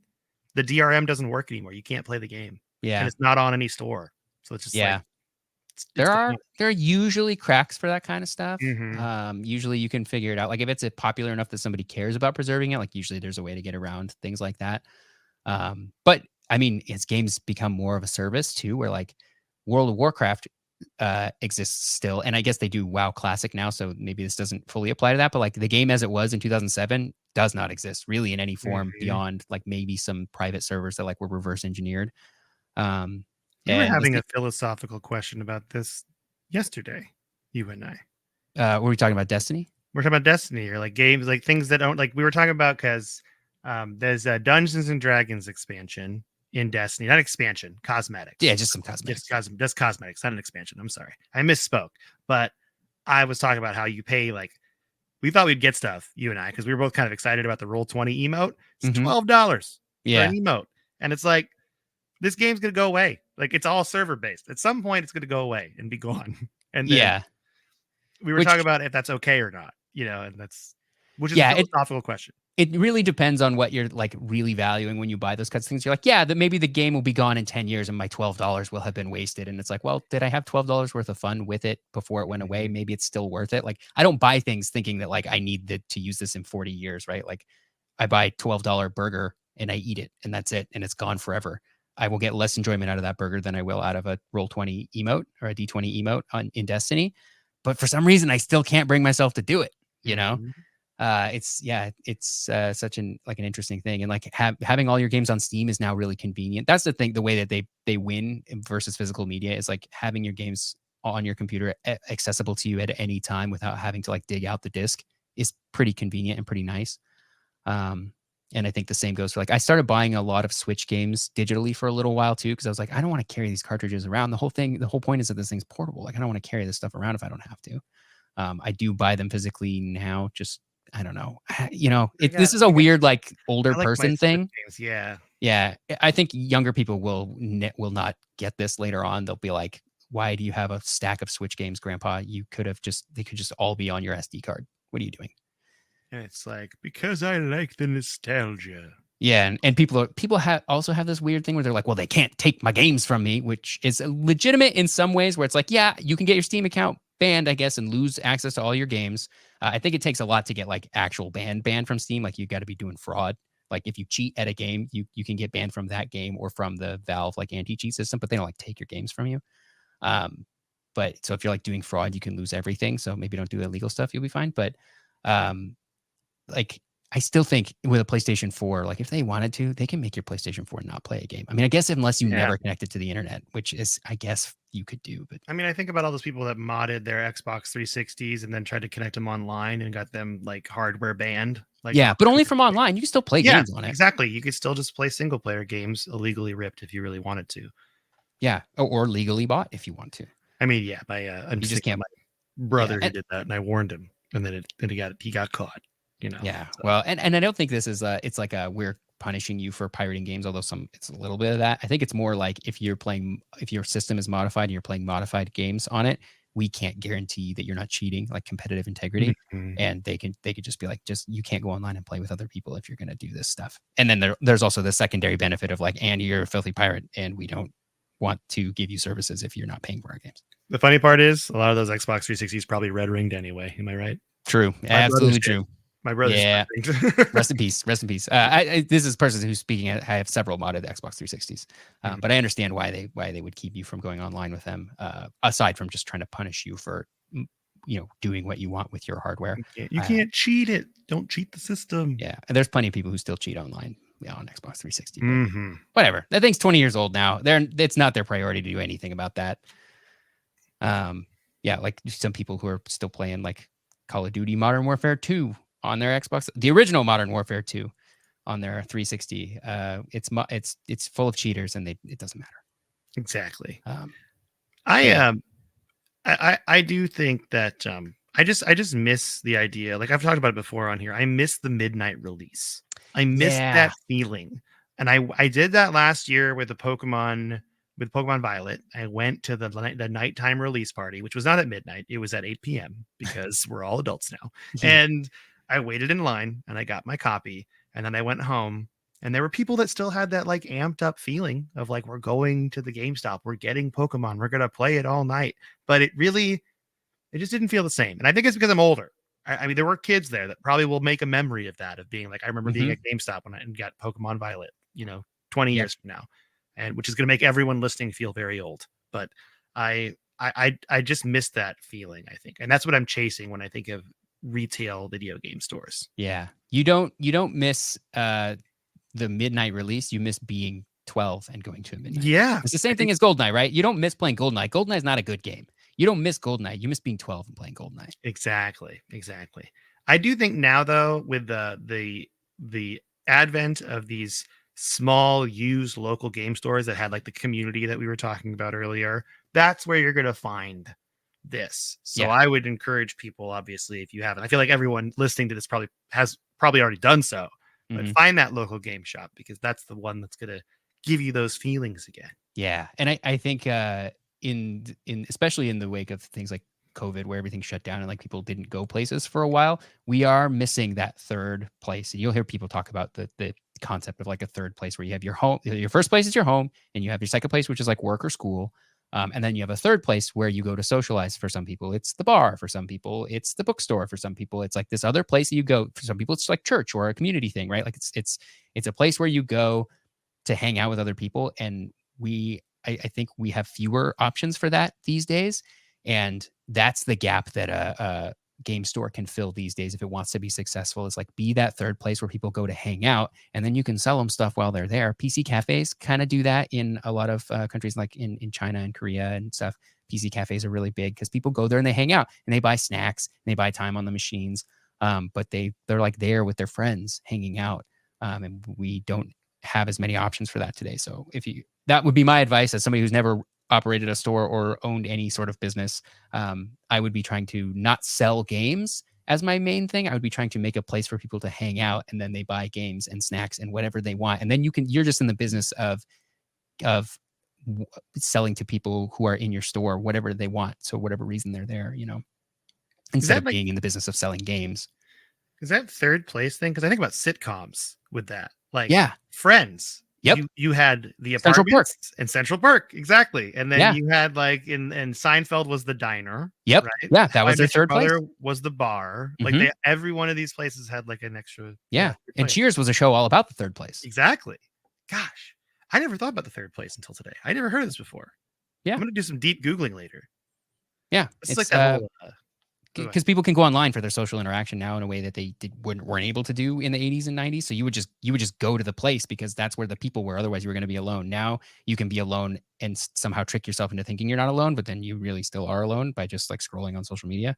The DRM doesn't work anymore. You can't play the game. Yeah. And it's not on any store. So it's just like, there are usually cracks for that kind of stuff. Mm-hmm. Usually you can figure it out. Like, if it's popular enough that somebody cares about preserving it, like, usually there's a way to get around things like that. But I mean, as games become more of a service too, where like World of Warcraft exists still, and I guess they do WoW Classic now, so maybe this doesn't fully apply to that. But like, the game as it was in 2007 does not exist really in any form beyond like maybe some private servers that like were reverse engineered. We were having a philosophical question about this yesterday, you and I. Were we talking about Destiny? We're talking about Destiny, or like games, like things that don't, like, we were talking about, because there's a Dungeons and Dragons expansion in Destiny, not expansion, cosmetics. Yeah, just some cosmetics. Just cosmetics, not an expansion. I'm sorry, I misspoke. But I was talking about how you pay, like, we thought we'd get stuff, you and I, because we were both kind of excited about the Roll20 emote. It's $12 for an emote, and it's like, this game's gonna go away. Like, it's all server based. At some point, it's gonna go away and be gone. And then we were talking about if that's okay or not, and which is a philosophical question. It really depends on what you're like really valuing when you buy those kinds of things. You're like, that maybe the game will be gone in 10 years and my $12 will have been wasted. And it's like, well, did I have $12 worth of fun with it before it went away? Maybe it's still worth it. Like, I don't buy things thinking that like I need to use this in 40 years, right? Like, I buy $12 burger and I eat it, and that's it, and it's gone forever. I will get less enjoyment out of that burger than I will out of a Roll20 emote or a D20 emote in Destiny. But for some reason, I still can't bring myself to do it. It's such an interesting thing. And like having all your games on Steam is now really convenient. That's the thing. The way that they win versus physical media is like having your games on your computer accessible to you at any time without having to like dig out the disc is pretty convenient and pretty nice. And I think the same goes for like, I started buying a lot of Switch games digitally for a little while too, because I was like, I don't want to carry these cartridges around. The whole point is that this thing's portable. Like, I don't want to carry this stuff around if I don't have to. I do buy them physically now. Just, I don't know. This is a weird, like, older I like my person Switch thing. games, yeah. Yeah. I think younger people will not get this later on. They'll be like, why do you have a stack of Switch games, Grandpa? They could just all be on your SD card. What are you doing? And it's like, because I like the nostalgia. Yeah, and people also have this weird thing where they're like, well, they can't take my games from me, which is legitimate in some ways. Where it's like, yeah, you can get your Steam account banned, I guess, and lose access to all your games. I think it takes a lot to get like actual banned from Steam. Like, you got to be doing fraud. Like, if you cheat at a game, you can get banned from that game or from the Valve like anti-cheat system, but they don't like take your games from you. But so if you're like doing fraud, you can lose everything. So maybe don't do illegal stuff, you'll be fine. But like, I still think with a PlayStation 4, like, if they wanted to, they can make your PlayStation 4 not play a game. I mean, I guess unless you never connect it to the internet, which is, I guess you could do. But I mean, I think about all those people that modded their Xbox 360s and then tried to connect them online and got them like hardware banned. Like, yeah, but only from online. You can still play games on it. Exactly. You could still just play single player games illegally ripped if you really wanted to. Yeah, or legally bought if you want to. I mean, yeah, I'm just thinking my brother who did that, and I warned him, and then he got caught. Yeah. So. Well, and I don't think this is it's like we're punishing you for pirating games, although it's a little bit of that. I think it's more like if your system is modified and you're playing modified games on it, we can't guarantee that you're not cheating, like competitive integrity. Mm-hmm. And they could just be like, you can't go online and play with other people if you're going to do this stuff. And then there's also the secondary benefit of like, and you're a filthy pirate, and we don't want to give you services if you're not paying for our games. The funny part is a lot of those Xbox 360s probably red ringed anyway. Am I right? True. Absolutely true. My brother's rest in peace. Rest in peace. This is a person who's speaking. I have several modded Xbox 360s, but I understand why they would keep you from going online with them. Aside from just trying to punish you for, doing what you want with your hardware. You can't cheat it. Don't cheat the system. Yeah, and there's plenty of people who still cheat online on Xbox 360. Whatever. That thing's 20 years old now. It's not their priority to do anything about that. Yeah, like some people who are still playing like Call of Duty Modern Warfare 2 on their Xbox, the original Modern Warfare 2 on their 360. It's full of cheaters, and it doesn't matter. Exactly. I do think that I just miss the idea. Like, I've talked about it before on here. I miss the midnight release. I miss that feeling. And I did that last year with Pokemon Violet. I went to the nighttime release party, which was not at midnight. It was at 8 p.m. because we're all adults now. And I waited in line and I got my copy, and then I went home, and there were people that still had that like amped up feeling of like, we're going to the GameStop, we're getting Pokemon, we're going to play it all night. But it just didn't feel the same. And I think it's because I'm older. I mean, there were kids there that probably will make a memory of that, of being like, I remember being at GameStop and got Pokemon Violet, 20 years from now, and which is going to make everyone listening feel very old. But I just miss that feeling, I think. And that's what I'm chasing when I think of retail video game stores. Yeah. You don't miss the midnight release. You miss being 12 and going to a midnight. Yeah. It's the same thing as GoldenEye, right? You don't miss playing GoldenEye. GoldenEye is not a good game. You don't miss GoldenEye. You miss being 12 and playing GoldenEye. Exactly. I do think now, though, with the advent of these small used local game stores that had like the community that we were talking about earlier, that's where you're going to find this. So I would encourage people, obviously, if you haven't, I feel like everyone listening to this probably has already done so, but find that local game shop, because that's the one that's going to give you those feelings again. Yeah. And I think in especially in the wake of things like COVID, where everything shut down and like people didn't go places for a while, we are missing that third place. And you'll hear people talk about the concept of like a third place, where you have your home, your first place is your home, and you have your second place, which is like work or school. And then you have a third place where you go to socialize. For some people, it's the bar. For some people, it's the bookstore. For some people, it's like this other place that you go. For some people, it's like church or a community thing, right? Like it's a place where you go to hang out with other people. And I think we have fewer options for that these days. And that's the gap that a game store can fill these days if it wants to be successful. Is like, be that third place where people go to hang out, and then you can sell them stuff while they're there. PC cafes kind of do that in a lot of countries, like in China and Korea and stuff. PC cafes are really big because people go there and they hang out and they buy snacks and they buy time on the machines. But they're like there with their friends hanging out. and we don't have as many options for that today. So that would be my advice as somebody who's never operated a store or owned any sort of business. I would be trying to not sell games as my main thing. I would be trying to make a place for people to hang out, and then they buy games and snacks and whatever they want. And then you're just in the business of selling to people who are in your store, whatever they want. So whatever reason they're there, instead of being in the business of selling games. Is that third place thing? Because I think about sitcoms with that. Like, yeah, Friends. Yep. You had the apartments and Central Park, exactly, and then you had like in Seinfeld was the diner. Yep. Right. Yeah, that was their third place. Was the bar. Mm-hmm. Like every one of these places had like an extra. Yeah, and Cheers was a show all about the third place. Exactly. Gosh, I never thought about the third place until today. I never heard of this before. Yeah, I'm gonna do some deep googling later. Yeah, it's like that whole. Because people can go online for their social interaction now in a way that they weren't able to do in the 80s and 90s. So you would just go to the place because that's where the people were. Otherwise, you were going to be alone. Now you can be alone and somehow trick yourself into thinking you're not alone, but then you really still are alone by just like scrolling on social media.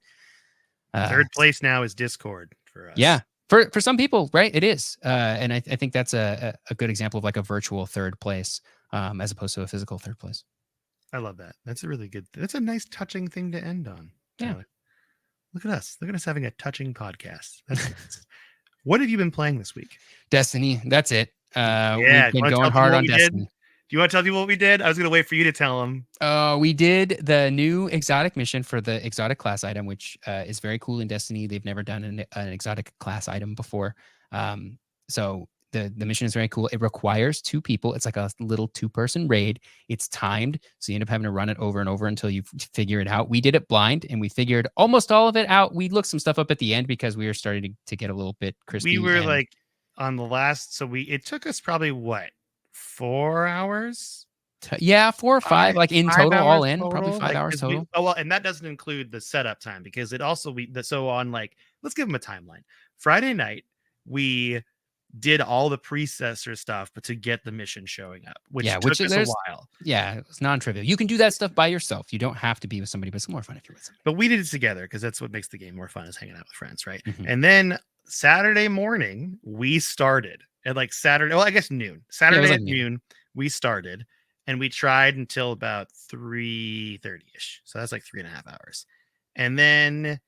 Third place now is Discord for us. Yeah, for some people, right? It is, and I think that's a good example of like a virtual third place as opposed to a physical third place. I love that. That's a really good. That's a nice, touching thing to end on. Yeah. Tyler. Look at us having a touching podcast. That's nice. What have you been playing this week? Destiny. That's it. We've been going hard on Destiny. Do you want to tell people what we did? I was going to wait for you to tell them. We did the new exotic mission for the exotic class item, which is very cool in Destiny. They've never done an exotic class item before. So the mission is very cool. It requires 2 people. It's like a little 2-person raid. It's timed, so you end up having to run it over and over until you figure it out. We did it blind, and we figured almost all of it out. We looked some stuff up at the end because we were starting to get a little bit crispy. We were like on the last, so it took us probably 4 hours? 4 or 5, like in total, all in, total? probably 5 hours total. And that doesn't include the setup time because it also so on let's give them a timeline. Friday night we did all the predecessor stuff, but to get the mission showing up, which took us a while. Yeah, it's non-trivial. You can do that stuff by yourself. You don't have to be with somebody, but it's more fun if you're with somebody. But we did it together because that's what makes the game more fun, is hanging out with friends, right? Mm-hmm. And then Saturday morning, we started at Saturday. Well, I guess noon. Saturday at noon, we started, and we tried until about 3:30ish. So that's like 3.5 hours. And then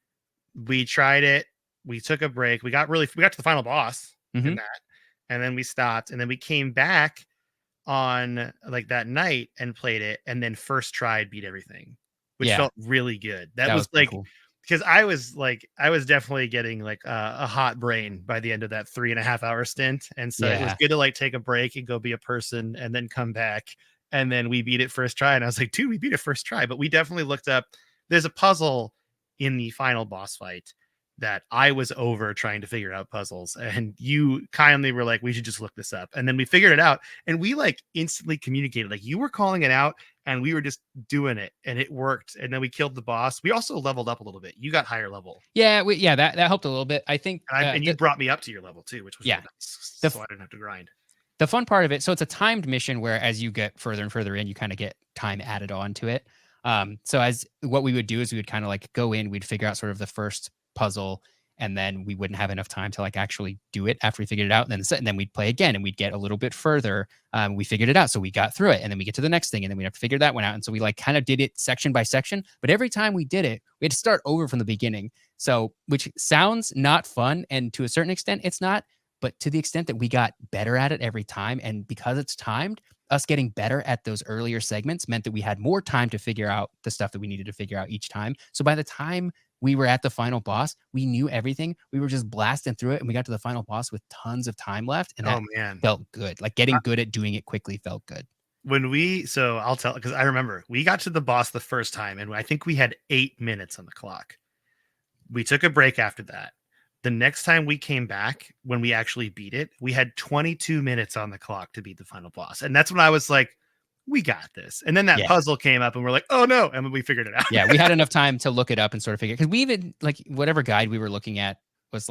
we tried it. We took a break. We got to the final boss. Mm-hmm. In that, and then we stopped, and then we came back on that night and played it, and then first tried beat everything, which felt really good. That was cool. Because I was definitely getting a hot brain by the end of that 3.5 hour stint, and so it was good to take a break and go be a person and then come back, and then we beat it first try, and I was like, dude, we beat it first try. But we definitely looked up. There's a puzzle in the final boss fight that I was over trying to figure out puzzles, and you kindly were like, we should just look this up. And then we figured it out, and we instantly communicated. You were calling it out and we were just doing it, and it worked. And then we killed the boss. We also leveled up a little bit. You got higher level. Yeah. That helped a little bit. I think. And you brought me up to your level too, which was really nice, so I didn't have to grind. The fun part of it. So it's a timed mission where as you get further and further in, you kind of get time added on to it. So as what we would do is we would kind of go in, we'd figure out sort of the first puzzle, and then we wouldn't have enough time to actually do it after we figured it out. And then we'd play again, and we'd get a little bit further. We figured it out, so we got through it, and then we get to the next thing, and then we have to figure that one out. And so we kind of did it section by section. But every time we did it, we had to start over from the beginning. So which sounds not fun, and to a certain extent, it's not. But to the extent that we got better at it every time, and because it's timed, us getting better at those earlier segments meant that we had more time to figure out the stuff that we needed to figure out each time. So by the time we were at the final boss, we knew everything. We were just blasting through it, and we got to the final boss with tons of time left, and that felt good. Getting good at doing it quickly felt good. So I'll tell, because I remember we got to the boss the first time, and I think we had 8 minutes on the clock. We took a break after that. The next time we came back, when we actually beat it, we had 22 minutes on the clock to beat the final boss. And that's when I was like, we got this. And then that puzzle came up, and we're like, oh no. And we figured it out. Yeah, we had enough time to look it up and sort of figure it. Because we even, whatever guide we were looking at was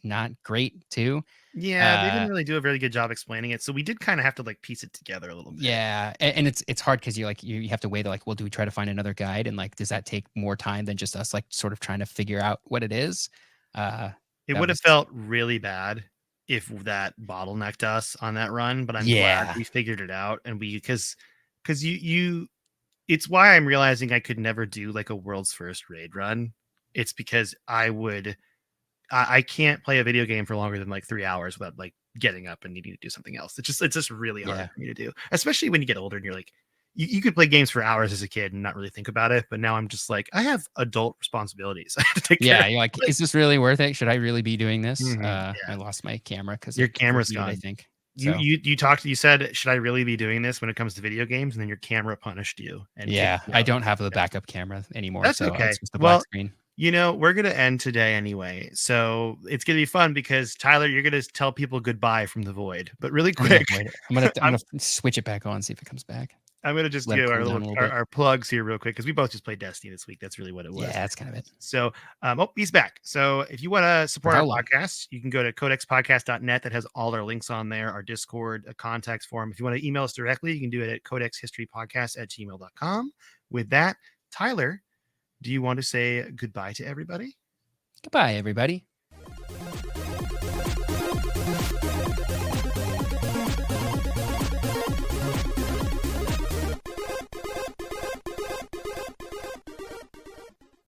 not great too. Yeah, they didn't really do a very good job explaining it. So we did kind of have to piece it together a little bit. Yeah. And it's hard because you have to weigh well, do we try to find another guide? And does that take more time than just us sort of trying to figure out what it is? It would have felt really bad if that bottlenecked us on that run, but I'm glad Yeah. we figured it out. And because it's why I'm realizing I could never do like a world's first raid run. It's because I can't play a video game for longer than like 3 hours without like getting up and needing to do something else. It's just really hard Yeah. for me to do, especially when you get older and you're like, you could play games for hours as a kid and not really think about it. But now I'm just like, I have adult responsibilities. I have to take care Yeah. of. You're like, is this really worth it? Should I really be doing this? Yeah. I lost my camera because Your it camera's overheated, I gone. think. You So you you said, should I really be doing this when it comes to video games? And then your camera punished you and kicked yeah, you I out. don't have the backup camera anymore. That's So okay. it's just a black Well, screen. we're going to end today anyway. So it's going to be fun because Tyler, you're going to tell people goodbye from the void, but really I'm gonna quick. avoid it. I'm I'm, gonna switch it back on, see if it comes back. I'm going to just Let it give cool down a little bit. our plugs here real quick because we both just played Destiny this week. That's really what it was. Yeah, that's kind of it. So, he's back. So if you want to support how our long? podcast, you can go to codexpodcast.net. That has all our links on there, our Discord, a contact form. If you want to email us directly, you can do it at codexhistorypodcast@gmail.com. With that, Tyler, do you want to say goodbye to everybody? Goodbye, everybody.